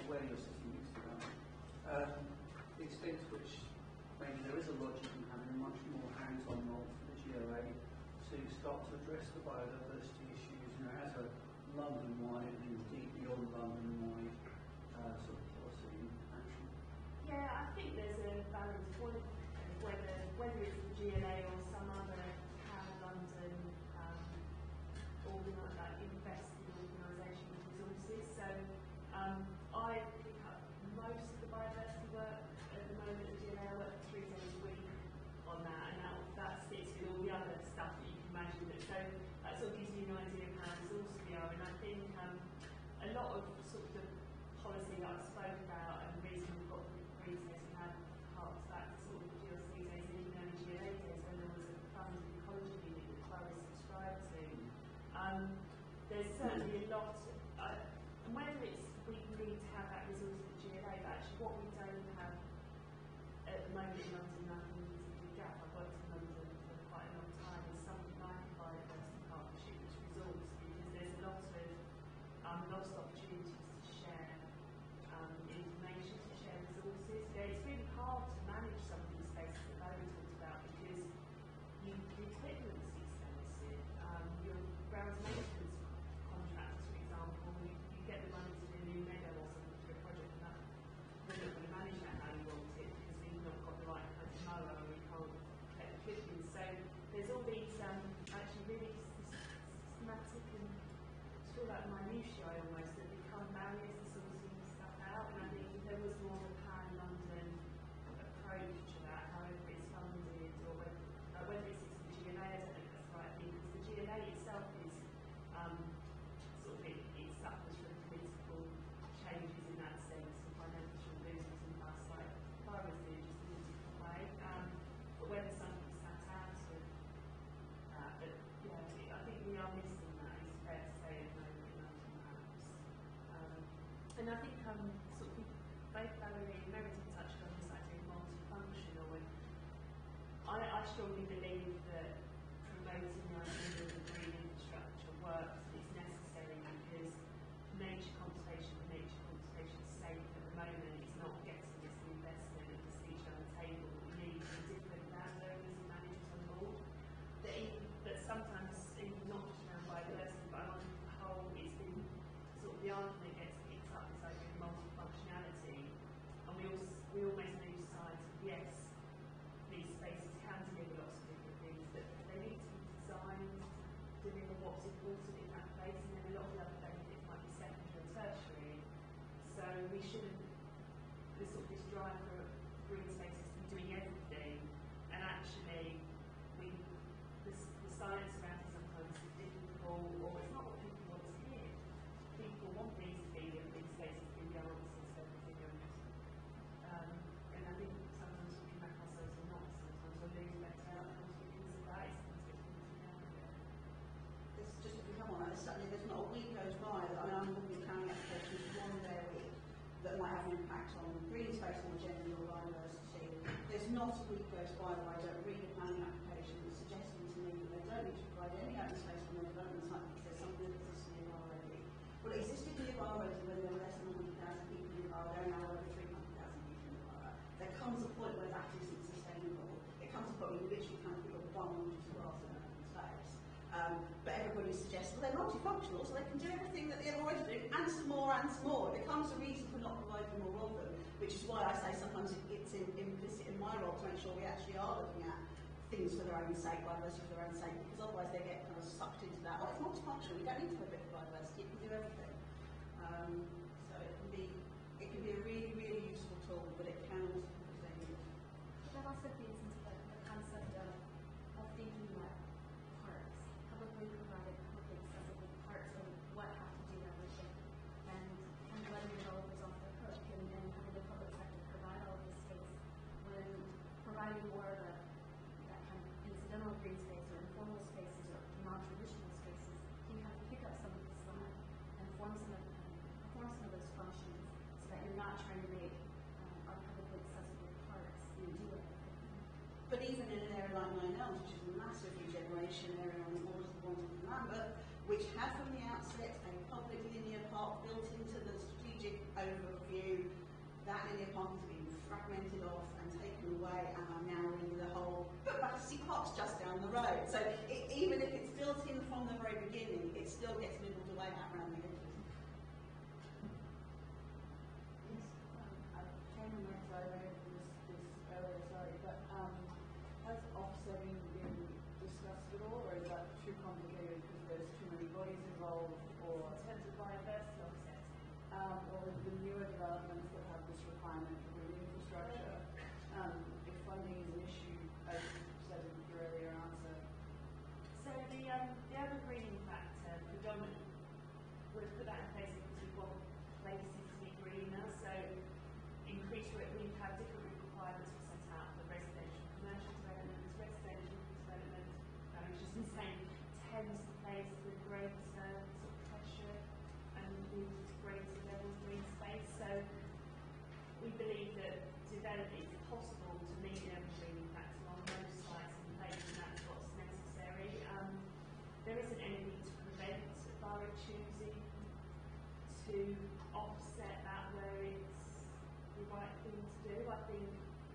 where your system is the extent to which maybe there is a logic in having a much more hands-on role for the GLA to start to address the biodiversity issues, as a London-wide and indeed beyond London-wide sort of policy and action. Yeah, I think there's a balance point, whether it's the GLA or some other London invested organisation with resources. So I pick up most of the biodiversity work at the moment at the GLA. I work 3 days a week on that, and that sits with all the other stuff that you can imagine. So that sort of gives you an idea of how resourced we are. And I think a lot of sort of the policy that I spoke about and the reason we've got the green space we have harks back to sort of the strongly believe that promoting the idea of green infrastructure works is necessary because nature conservation is safe at the moment. It's not getting this investment and procedure on the table. We need different landowners and managers on board. That sometimes, not just around biodiversity, but on the whole, it's been sort of the argument gets picked up is like multifunctionality, and we almost lose sight of yes, these spaces can deliver lots of different things, but they need to be designed to deliver what's important in that place, and then a lot of the other benefits might be secondary and tertiary. So we shouldn't, this sort of this drive for green spaces to be doing everything, and actually the science around it sometimes is difficult, or it's not what people want to hear. People want these to be green spaces to be the answers to everything else. And I think sometimes we can back ourselves or not, sometimes we're losing better outcomes because of that. It's just to come on that, certainly there's not a week goes by that I'm looking at planning applications one day a week that might have an impact on green space more generally or biodiversity. There's not a week goes by that I don't read a planning application that's suggesting to me that they don't need to provide any open space on their development site because there's something that exists nearby already. Well, it existed nearby already when there were less than 100,000 people nearby. There are now over 300,000 people nearby. There comes a point where that isn't sustainable. It comes a point where you literally can't put your bum on just grass in open space. But everybody suggests, well, they're multifunctional, so they can do everything that the other ones do, and some more, and some more. It becomes a reason for not providing more of them, which is why I say sometimes it's implicit in my role to make sure we actually are looking at things for their own sake, biodiversity for their own sake, because otherwise they get kind of sucked into that. Oh, it's multifunctional, you don't need to have a bit of biodiversity, you can do everything. So it can be a really, really useful tool, but it can also be dangerous. That also feeds into the concept of thinking about parks, publicly provided, publicly accessible parks, and what have to do that with it, and letting developers off the hook, and having the public sector provide all of this space, when providing more of that kind of incidental green space or informal spaces or non-traditional spaces, you have to pick up some of the slack and perform some of those functions so that you're not trying to make our publicly accessible parks do it. But even in an area like Nine Elms, which is a massive regeneration area on the borders of Wandsworth and Lambeth, which had from the outset a public linear park built into the strategic overview, that linear park has been fragmented off and taken away, and I'm now in the whole, but Battersea Park's just down the road. So even if it's built in from the very beginning, it still gets nibbled away at around the edges. I came in late, so I read this earlier, sorry, but has offsetting been discussed at all, or is that too complicated because there's too many bodies involved, or In terms of biodiversity offsetting, or with the newer developments that have this requirement for green infrastructure, if funding is an issue, as you said in your earlier answer? so the evergreening factor predominantly would put that in place because we want places to be greener. So we've had different requirements we set out for residential, commercial developments, residential development, which is the same, tends to place with greater sort of pressure and with greater levels of green space. So we believe that it's possible to meet the evergreening factor on most sites in place, and that's what's necessary. There isn't anything to prevent a borough choosing to offset that where it's the right thing to do. I think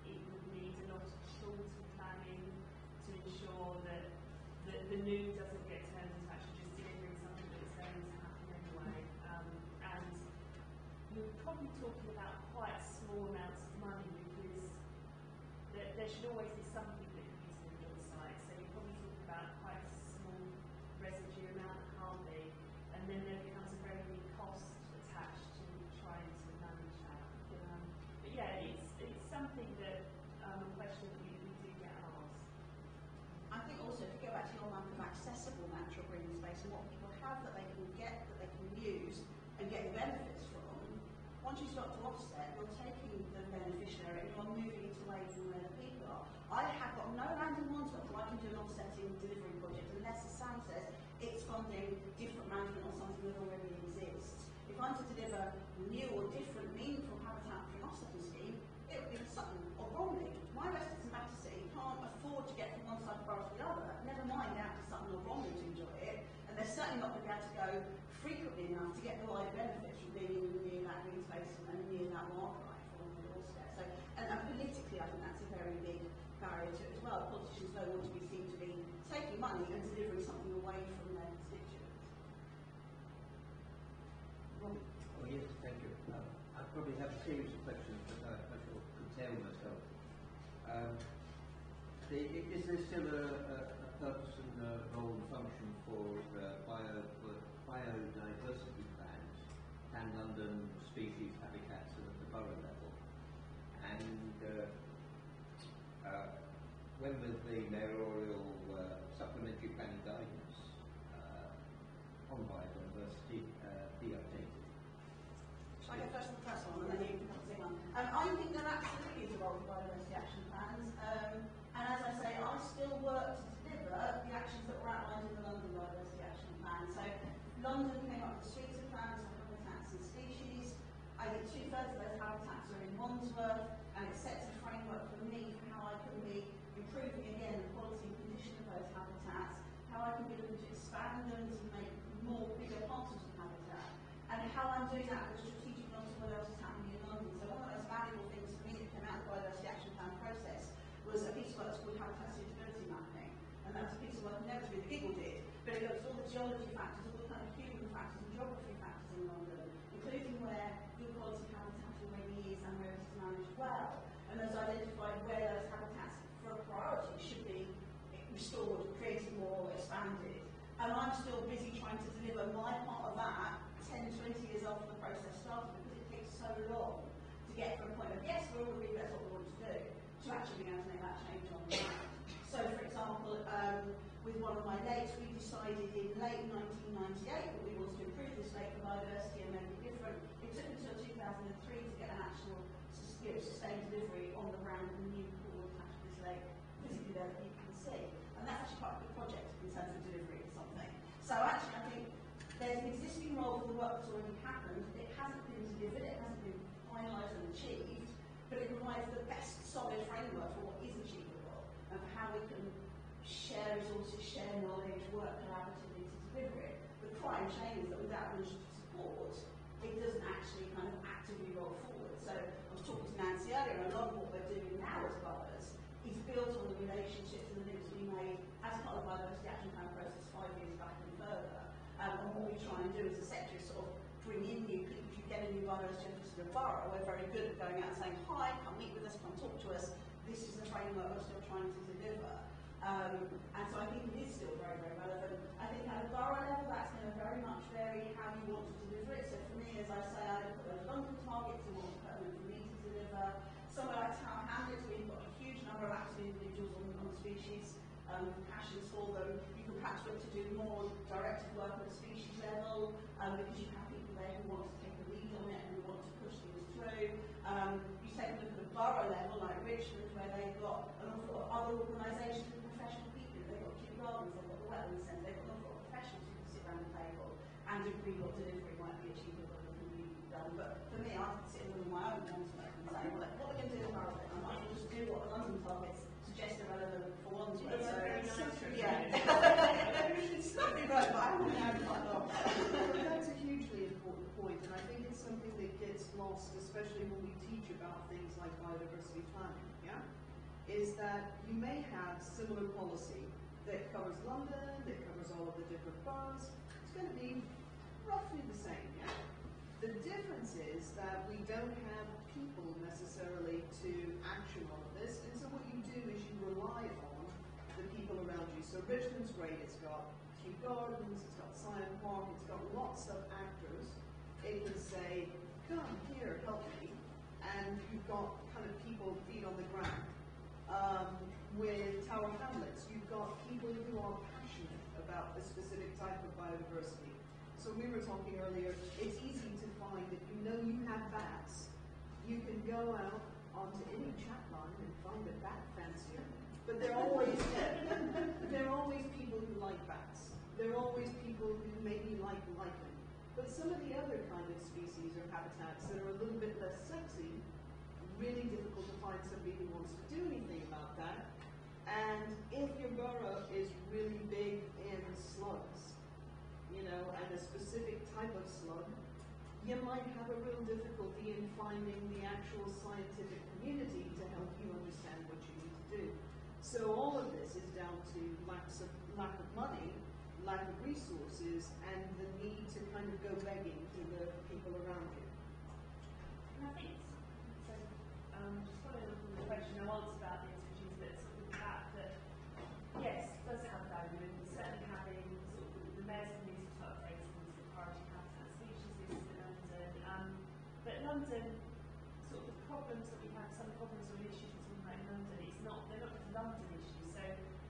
it would need a lot of shorter planning to ensure that the new doesn't get turned into actually just delivering something that's going to happen anyway. And you're probably talking about quite small amounts of money because there should always be something that can be used on the site. So you're probably talking about quite a small residue amount that can't be, and then there becomes a very big cost attached to trying to manage that. But yeah, it's something that a question that we do get asked. I think also, if you go back to your map of accessible natural green space and what people have that they can get, that they can use and get the benefits from, once you start to offset, you're taking the beneficiary and you're moving it away from where the people are. I have got no land in Wandsworth where I can do an offsetting delivery project unless the Sam says it's funding different management or something that already exists. If I'm to deliver new or different meaningful habitat for an offsetting scheme, it would be Sutton or Bromley. My residents in Battersea can't afford to get from wildlife on the doorstep. So, and politically, I think that's a very big barrier to it as well. Politicians don't want to be seen to be taking money and delivering something away from their constituents. Oh, yes, thank you. I probably have a series of questions, but I shall contain myself. Is there still a purpose and role and function for biodiversity plans and London species habitats at the borough level? And when will the mayoral supplementary planning guidance on biodiversity be updated? Shall I go first on the first one, and then you can come to the second one? I think there absolutely is a role for biodiversity action plans, and as I say, I still work to deliver the actions that were outlined in the London Biodiversity Action Plan. So London came up with a suite of plans for habitats and species. I think 2/3 of those habitats are in Wandsworth, and it sets a framework for me for how I can be improving again the quality and condition of those habitats, how I can be looking to expand them to make more bigger parts of the habitat, and how I'm doing that with a strategic nod to what else is happening in London. So one of the most valuable things for me that came out of the Biodiversity Action Plan process was a piece of work called habitat suitability mapping, and that was a piece of work inevitably the Giggle did, but it looked at all the geology factors, all the kind of human factors and geography factors in London, including where good quality habitat already is and where it is managed well, and has identified where those habitats for a priority should be restored, created more, expanded. And I'm still busy trying to deliver my part of that 10, 20 years after the process started, because it takes so long to get from a point of, yes, we're all agreed that's what we want to do, to actually being able to make that change on the ground. So, for example, with one of my lakes, we decided in late 1998 that we wanted to improve this lake for biodiversity and make it different. It took until 2003 to get an actual sustained delivery on the ground of a new pool attached to this lake, physically there that you can see. And that's actually part of the project in terms of delivery of something. So actually, I think there's an existing role for the work that's already happened. It hasn't been delivered, it hasn't been finalised and achieved, but it provides the best solid framework for what is achievable and for how we can share resources, share knowledge, work collaboratively to deliver it. The crime shame is that without initiative support, it doesn't actually kind of actively roll forward. So I was talking to Nancy earlier, and a lot of what we're doing now as boroughs is built on the relationships and the links we made as part of the Biodiversity Action Plan process 5 years back and further. And what we try and do as a sector is sort of bring in new people. If you get a new biodiversity officer to the borough, we're very good at going out and saying, hi, come meet with us, come talk to us. This is a framework we're still trying to deliver. And so I think it is still very, very relevant. I think at a borough level, that's going to very much vary how you want to deliver it. So for me, as I say, I put those London targets and what's pertinent for me to deliver. Somewhere like Tower Hamlets, where you've got a huge number of active individuals on species, passions for them. You can perhaps look to do more directed work at the species level, because you have people there who want to take the lead on it and who want to push things through. You take a look at the borough level, like Richmond, where they've got an awful lot of other organisations and professional people. They've got Kew Gardens, they've got the Wetlands Centre, they've got an awful lot of professionals who can sit around the table and agree what delivery might be achievable and can be done. But for me, I can sit with my own Wandsworth and say, well, what we're going to do in borough, I might as well just do what the London targets suggest are relevant for Wandsworth. So, yeah. It's not be right, but I want to add quite a lot. That's a hugely important point, and I think it's something that gets lost, especially when we teach about things like biodiversity planning, yeah? Is that you may have similar policy that covers London, that covers all of the different boroughs. It's going to be roughly the same, yeah? The difference is that we don't have people necessarily to action all of this, and so what you do is you rely on the people around you. So Richmond's great, it's got Kew Gardens, it's got Scion Park, it's got lots of actors. It can say, come here, help me, and you've got kind of people feet on the ground. With Tower Hamlets, you've got people who are passionate about a specific type of biodiversity. So we were talking earlier, it's easy to find if you know you have bats, you can go out onto any chat line and find a bat fancier. But there are always people who like bats. There are always people who maybe like lichen. But some of the other kind of species or habitats that are a little bit less sexy, really difficult to find somebody who wants to do anything about that. And if your borough is really big in slugs, you know, and a specific type of slug, you might have a real difficulty in finding the actual scientific community to help you understand what you need to do. So all of this is down to lack of money, lack of resources, and the need to kind of go begging to the people around you. And I think, so, just following up on the question I answered about this, which is that sort of the fact that, yes, it does have value, and certainly having sort of the mayor's committee to update on the priority habitat species list in London. But London, sort of the problems that we have, some problems or issues that we have in London, they're not just London issues. So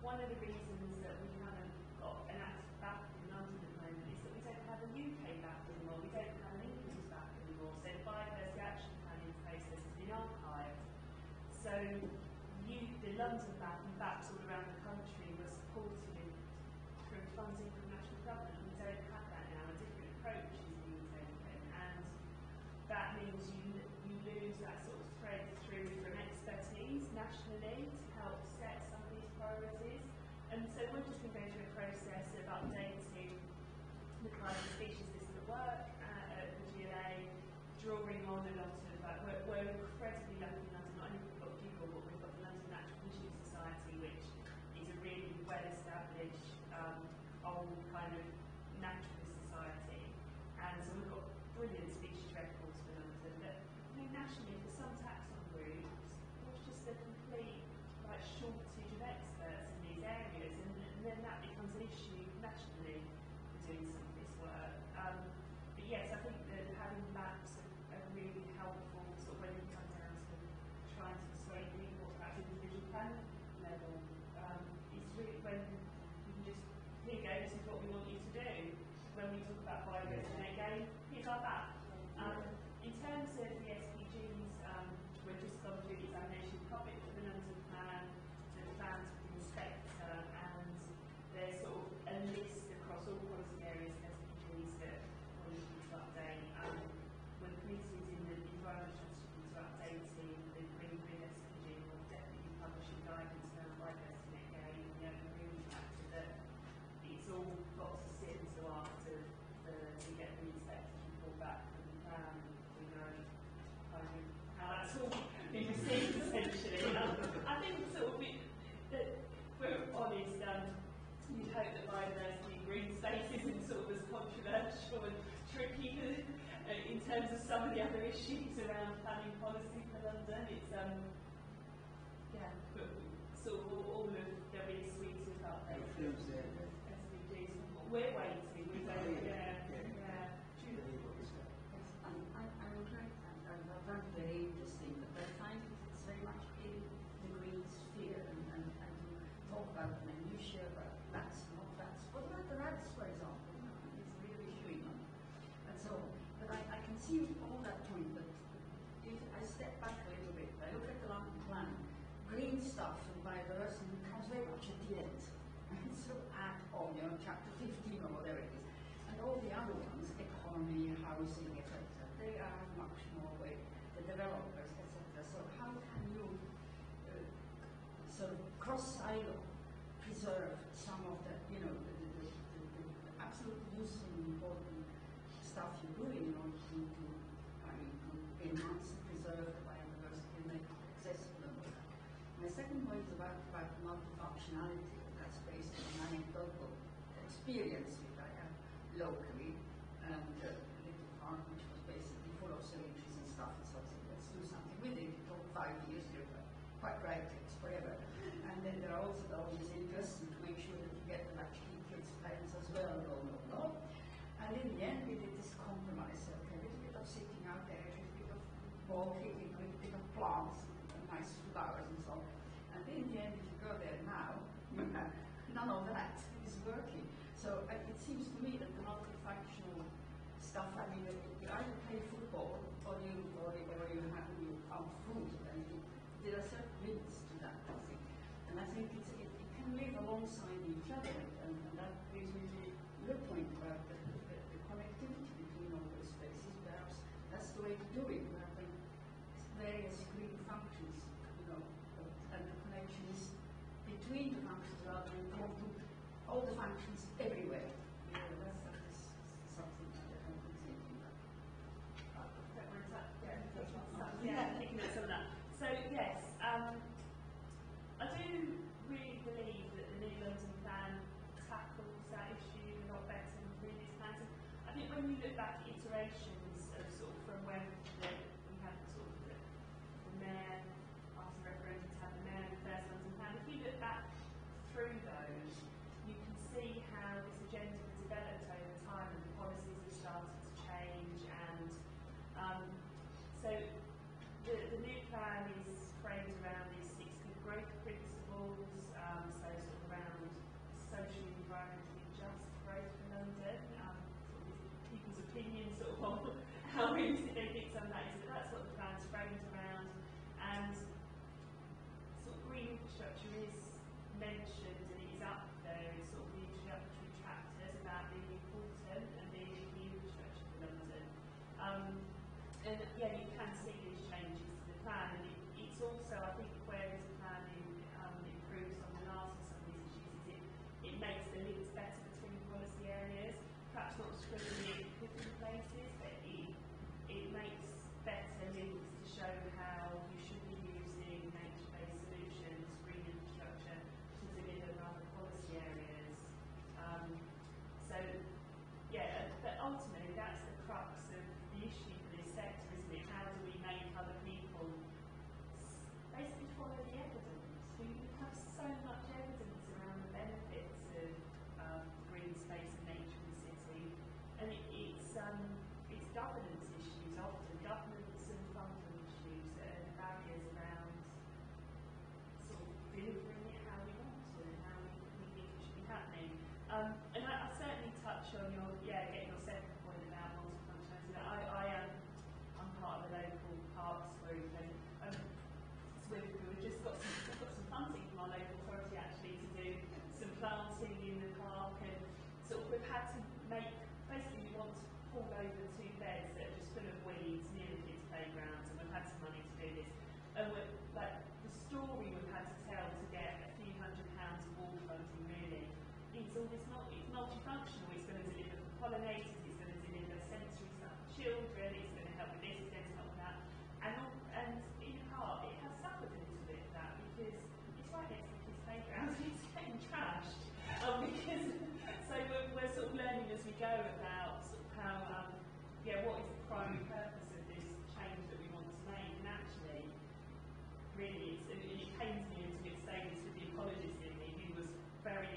one of the reasons that we haven't got an active BAP in London at the moment is that we don't have a UK BAP anymore, we don't have an English BAP anymore. So the biodiversity action planning process has been archived. So the London BAP and BAPs all around the country were supported through funding from national government. We don't have that now. A different approach is being taken, and that means you lose that sort of thread through from expertise nationally to help set some of these priorities. And so we're just going to go through a process of updating the priority species list at work at the GLA, drawing on a lot of we're incredibly lucky in London. Not only we've got people, but we've got the London Natural History Society, which is a really well-established old kind of naturalist society. And so we've got brilliant species records for London. But nationally, for some taxon groups, there's just a complete shortage of experts in these areas, and then that becomes an issue nationally for doing some of this work. But yes, I think that having maps are really helpful, sort of when you come down to trying to persuade people at individual plan level. It's really when you can just, here you go, this is what we want you to do. When we talk about biodiversity again, here's our map. In terms of the SDGs, we're just gone through the examination topic for the London plan, the plans for the inspector, and there's sort of a list across all policy areas of SDGs that we're looking to update. When the committee's in the environmental strategy to updating the Green SDG, we'll definitely be publishing guidance around biodiversity again, and the open green factor that it's all got to sit until after we get the inspector's report back from the plan. We know kind of how that's all been received essentially. I think sort of that we're honest, you'd hope that biodiversity in green space isn't sort of as controversial and tricky in terms of some of the other issues around planning policy for London. It's yeah, but sort of all of there'll be a suite of updates. SDGs. We're waiting. We don't. Yeah. I would like, and I find it very interesting, but I find it's very much in the green sphere, and talk about the minutiae, about bats, not bats. What about the rats, for example? It's really issuing them, and so on. But I can see all that point, but if I step back a little bit, I look at the London plan, green stuff and biodiversity comes very much at the end. And so add on, chapter 15 or whatever it is. And all the other ones, economy, housing, etc., they are much more with the developers, etc. So how can you sort of cross-silo preserve some of the, the absolutely useful and important stuff you're doing in order to enhance and preserve the biodiversity and make it accessible? My second point is about multifunctionality. That's based on anecdotal experience which I have locally, and a little farm which was basically full of syringes and stuff, and so I said, let's do something with it. It took 5 years, you're quite right, it's forever. And then there are also all these interests to make sure that you get the latchkey kids plants as well, no. And in the end we did this compromise, okay, a little bit of sitting out there, a little bit of walking, a little bit of plants, and nice flowers and so on. And in the end, if you go there now, none of that is working. So it seems to me that the multifunctional stuff, I mean, you either play football or you have food, and there are certain limits to that, I think. And I think it can live alongside each other, and that brings me to your point about the connectivity between all those spaces. Perhaps that's the way to do it, where the various green functions, and the connections between the functions rather than all the functions everywhere. That's something that I have been thinking about. feedback iterations of sort of from when we had sort of the mayor after referendum to have the mayor and the first London plan. If you look back through those, you can see how this agenda has developed over time and the policies have started to change. And so the new plan is framed around these 6 good growth principles, so sort of around social and environmentally just growth for London. Sort of people's opinions sort of on how realistic they think some of that is, but that's what the plan's framed around. And sort of green infrastructure is mentioned and it is up there in sort of the introductory chapters about being important and being a key infrastructure for London. And yeah, you can see these changes to the plan, and it's also, I think, where this plan improves on the last of some of these issues, is it makes the links better between policy areas, perhaps not scribbling in different places, but it makes better links to show how you should be using nature-based solutions, green infrastructure, to deliver other policy areas. So, yeah, but ultimately that's the crux of the issue for this sector, isn't it? How do we make other people basically follow the evidence? We have so much evidence around the benefits of green space and nature in the city, and it's governance issues often, governance and funding issues that are the barriers around sort of delivering it how we want to and how we think it should be happening. And I certainly touch on your getting your second point about multifunctionality. I'm part of the local parks group, and we've just got some funding from our local authority actually to do some planting in the park, and sort of we've had to make, basically we want to pull over 2 beds that are just full of weeds near the kids' playgrounds, and we've had some money to do this. And we're, like, the story we've had to tell to get a few £100 of wall funding really is it's multifunctional. It's going to deliver for pollinators, it's going to deliver sensory stuff for children, it's going to help with this, it's going to help with that. And in part, it has suffered a little bit of that because it's right next to the kids' playground and it's getting trashed. So we're sort of learning as we go about sort of how, what is the primary purpose of this change that we want to make, and actually, really, it pains me to say this with the ecologist in me, who was very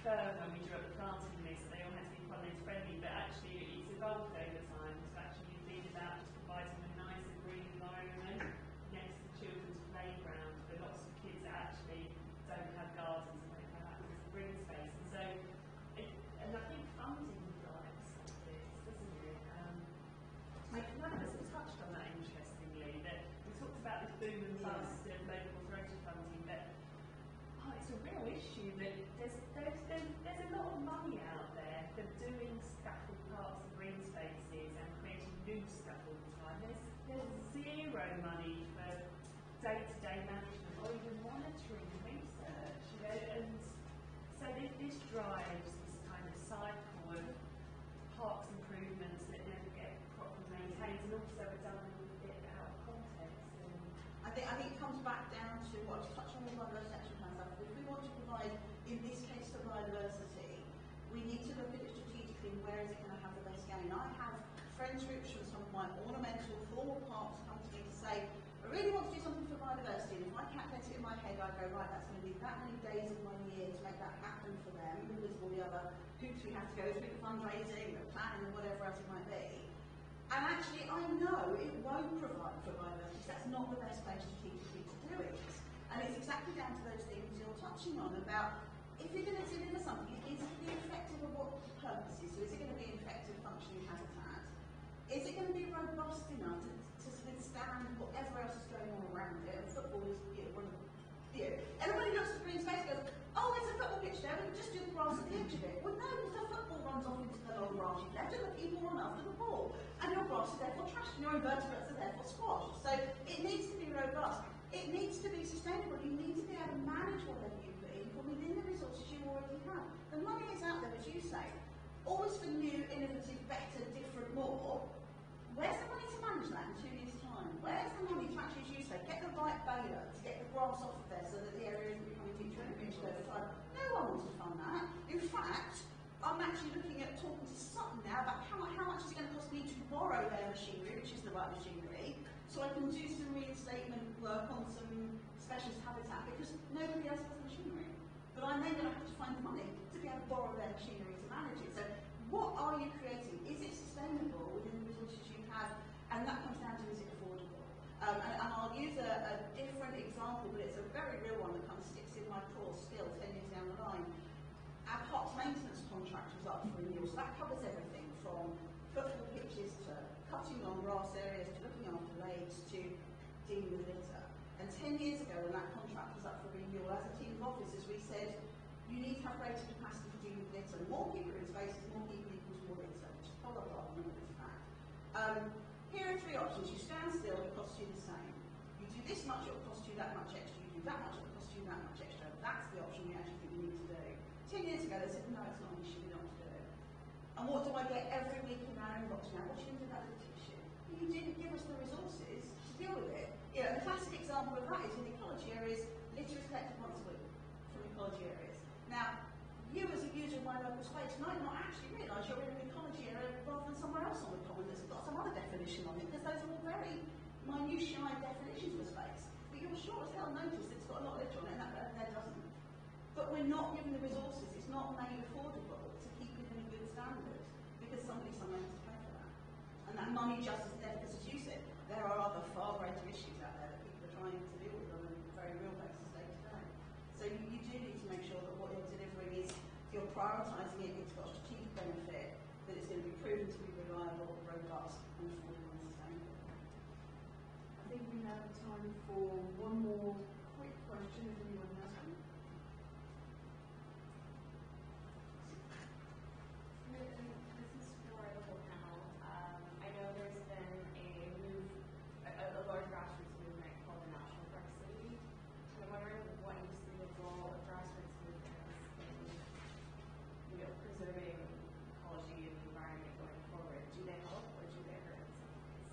firm when we drew up the planting list, they all had to be pollinator friendly, but actually it's evolved over time to actually be about just providing a nicer green environment next to children's playground for lots of kids that actually don't have gardens and don't have access to green space. And so, and I think funding drives this, doesn't it? None of us have touched on that, interestingly, that we talked about this boom and bust of local authority funding, but it's a real issue that there's a lot of money out there for doing scaffold parts of green spaces and creating new stuff all the time. There's zero money for day-to-day management or even monitoring research, you know, and so this drives this kind of cycle of parks improvements that never get properly maintained, and also are done a little bit out of context. And I think it comes back down to what you touched on with biodiversity action plan stuff. If we want to provide, in this case, for biodiversity, we need to look at it strategically. Where is it going to have the best gain? I have friends groups from some of my ornamental formal parks come to me to say, I really want to do something for biodiversity, and if I calculate it in my head, I go, right, that's going to be that many days of my year to make that happen for them, because of all the other hoops we have to go through, the fundraising, the planning, and whatever else it might be. And actually, I know it won't provide for biodiversity. That's not the best place strategically to do it. And it's exactly down to those things you're touching on about, if you're going to deliver something, is it going to be effective of what the purpose is? So is it going to be an effective functioning habitat? Is it going to be robust enough to withstand whatever else is going on around it? And football is one of the... everybody looks at the green space and goes, oh, there's a football pitch there, we can just do the grass at the edge of it. Well, no, the football runs off into the long grass you've left, and the people run after the ball. And your grass is therefore trashed, and your invertebrates are therefore squashed. So it needs to be robust. It needs to be sustainable. You need to be able to manage whatever you put in from within the resources you already have. The money is out there, as you say, always for new, innovative, better, different, more. Where's the money to manage that in 2 years' time? Where's the money to actually, as you say, get the right baler to get the grass off of there so that the area isn't becoming too enriched over time? No one wants to fund that. In fact, I'm actually looking at talking to Sutton now about how work on some specialist habitat because nobody else has the machinery. But I'm then going to have to find the money to be able to borrow their machinery to manage it. So what are you creating? Is it sustainable within the resources you have? And that comes down to, is it affordable? And I'll use a different example, but it's a very real one that kind of sticks in my craw still 10 years down the line. Our parks maintenance contract was up for renewal, so that covers everything from football pitches to cutting on grass areas to looking after lakes to dealing with litter. And 10 years ago when that contract was up for renewal, as a team of officers we said, you need to have greater capacity for dealing with litter. More people in spaces, more people equals more litter, which is blah blah blah, none of this fact. Here are three options. You stand still, it costs you the same. You do this much, it will cost you that much extra. You do that much, it will cost you that much extra. That's the option we actually think we need to do. 10 years ago they said, no, it's not an issue, we don't want to do it. And what do I get every week in our inbox now? What do you do about the tissue? You didn't give us the resources to deal with it. You know, the classic example of that is in ecology areas, litter is collected once a week from ecology areas. Now, you as a user of my local space might not actually realise you're in an ecology area rather than somewhere else on the common that's got some other definition on it, because those are all very minutiae definitions of space. But you'll sure as hell notice it's got a lot of litter on it, and that there doesn't. But we're not given the resources, it's not made affordable to keep it in a good standard, because somebody somewhere has to pay for that. And that money just isn't there, because as you said, there are other far greater issues out there that people are trying to deal with on a very real basis day to day. So you do need to make sure that what you're delivering is, if you're prioritising it, it's got strategic benefit, that it's going to be proven to be reliable, robust, and affordable and sustainable. I think we have time for one more quick question if anyone has one. This is for the whole panel. I know there's been a large grassroots movement called the National Park City. So I'm wondering what you see the role of grassroots movements in, preserving ecology and the environment going forward. Do they help or do they hurt in some ways?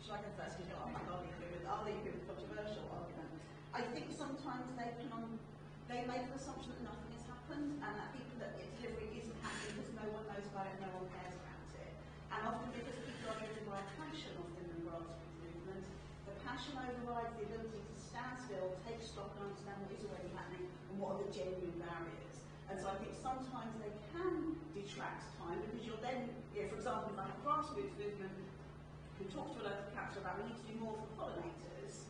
Shall I go first? Because I'll leave you with a controversial argument. I think sometimes they make the assumption that nothing has happened and that delivery isn't happening because no one knows about it, no one cares about it. And often because people are driven by passion often in the grassroots movement, the passion overrides the ability to stand still, take stock and understand what is already happening and what are the genuine barriers. And so I think sometimes they can detract time because you're then, for example, if I have a grassroots movement who talks to a local council about we need to do more for pollinators,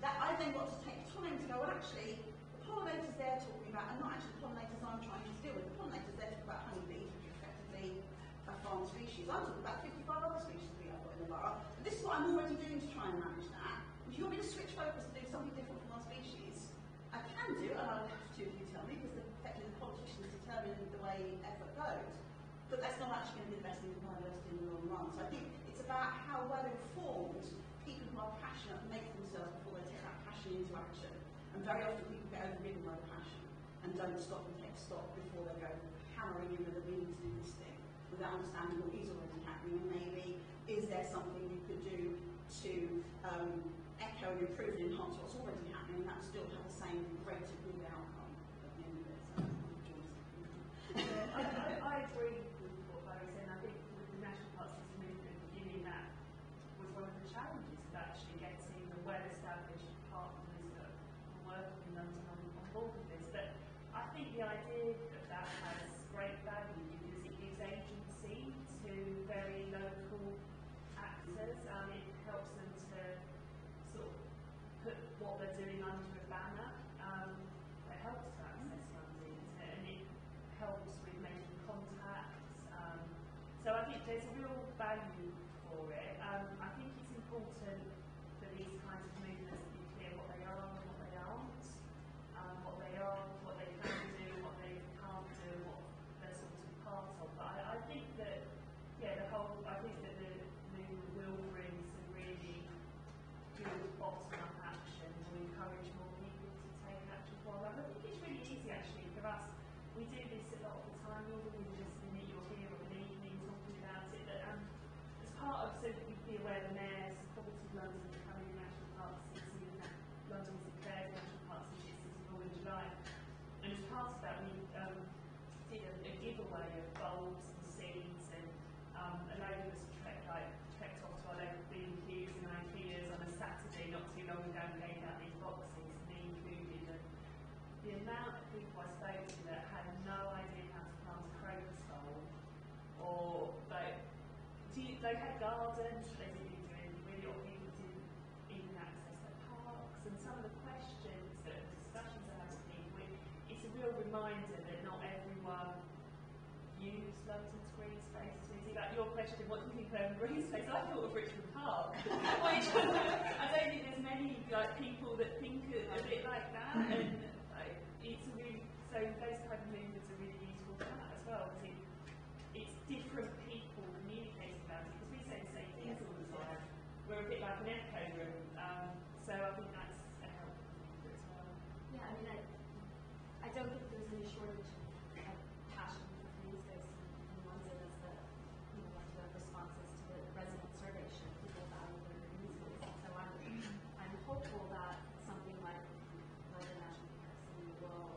that I then got to take time to go, well actually, the pollinators they're talking about are not actually the pollinators I'm trying to deal with. The pollinators they're talking about honeybees, which are effectively a farm species. I'm talking about 55 other species that we have got in the borough. And this is what I'm already doing to try and manage that. If you want me to switch focus and do something different from one species, I can do, and I'll have to if you tell me, because effectively the politicians determine the way effort goes. But that's not actually going to be the best thing for biodiversity in the long run. So I think it's about how well informed people who are passionate make themselves before they take that passion into action. And very often people get overridden by the passion and don't stop and take stock before they go hammering in with a need to do this thing without understanding what is already happening and maybe is there something you could do to echo and improve and enhance what's already happening and that still have the same greater good outcome at the end of it. So I agree with what Barry said, and I think with the National Park System movement at the beginning, that was one of the challenges of actually getting the well-established partners that are working in London on board with this. But I think the idea that that has great value because it gives agency to very local actors. It helps them to sort of put what they're doing under a banner. It helps to access funding, and it helps with making contacts. So I think there's a real value for it. I think it's important for these kinds of movements to be clear what they are and what they aren't, what they are, what they can do, what they can't do, what they're sort of part of. But I think that, I think that the movement will bring some really good bottom-up action to encourage more people to take action for them. I think it's really easy actually for us. We do this a lot of the time, rather than just a minute you're here or an evening talking about it, that as part they had gardens, they didn't do anything really, or people didn't even access their parks, and some of the questions that discussions are having with people, it's a real reminder that not everyone use London's green spaces. Like your question, what do you think of urban green space? I thought of Richmond Park, which I don't think there's many like people that think a bit like that, and it's a really, so those kind of movements are really useful for that as well. It's different people communicating about it, because we say the same things all the time. We're a bit like an echo room, so I think that's a helpful thing as well. Yeah, I mean, I don't think there's any shortage of passion for green space in London, as the, you know, like the responses to the resident survey show people value their green space. So I'm hopeful that something like London National University will,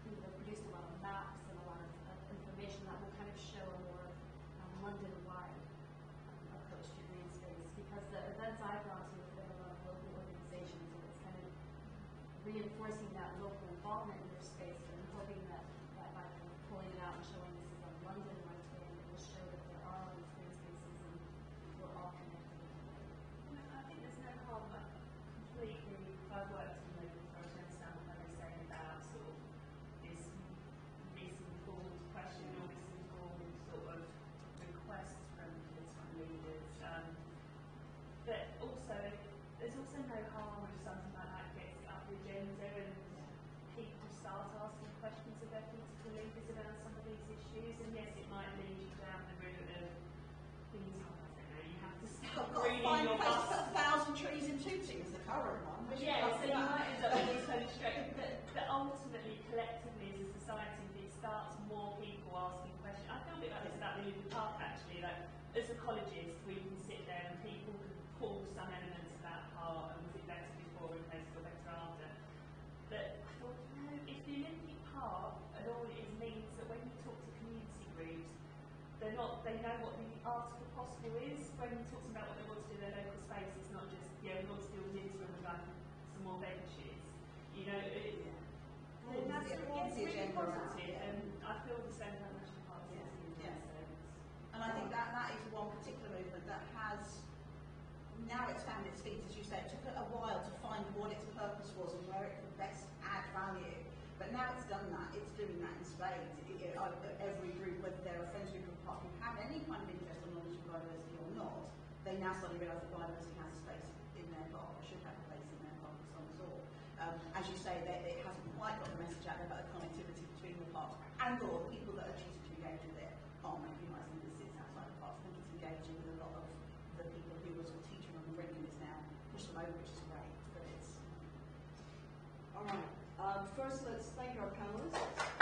you know, produce a lot of maps and a lot of information that will kind of show a more London-wide approach to green space, because the events I've gone to have been a lot of local organizations, and it's kind of reinforcing that local involvement in their space, and hoping that by kind of pulling it out and showing this is a London-wide thing, it will show that there are all these green spaces and we're all connected. I think there's no harm, like, completely, I've worked in local authority, I understand what they're saying about sort of this misinformed question or misinformed sort of request from political leaders. But also, there's also no harm if something like that gets up the agenda and people start asking questions of their political leaders around some of these issues. And yes, it might lead you down the route of things like, I don't know, you have to start greening your bus. 1,000 trees in Tooting is the current one. Yeah, so you might end up with these kind of straight, but ultimately, collectively as a society, if it starts more people asking questions. I feel a bit like this about the Newton Park actually, like as ecologists we can sit there and people can pull some elements of that part, and was it better before in places or better after. But I thought, you know, if the Olympic Park and all it is means that when you talk to community groups, they know what the art of the possible is. When you're talking about what they want to do in their local space, it's not just, yeah, we want to build this room and some more benches. You know, it's really positive, and I feel the same about National Park City. And I think that is one particular movement that has, now it's found its feet, as you say. It took a while to find what its purpose was and where it could best add value. But now it's done that, it's doing that in spades. Every group, whether they're a friends group or park, who have any kind of interest on knowledge of biodiversity or not, they now suddenly realise that biodiversity has a space in their park, or should have a place in their park of some sort. As you say, it hasn't quite got the message out there about the connectivity between the parks and or the people that are choosing to engage with it aren't recognising that it sits outside the parks. I think it's engaging with a lot of the people who were sort of teaching on the ring, and it's now pushed them over, which is great. But it's All right. First, let's thank our panelists.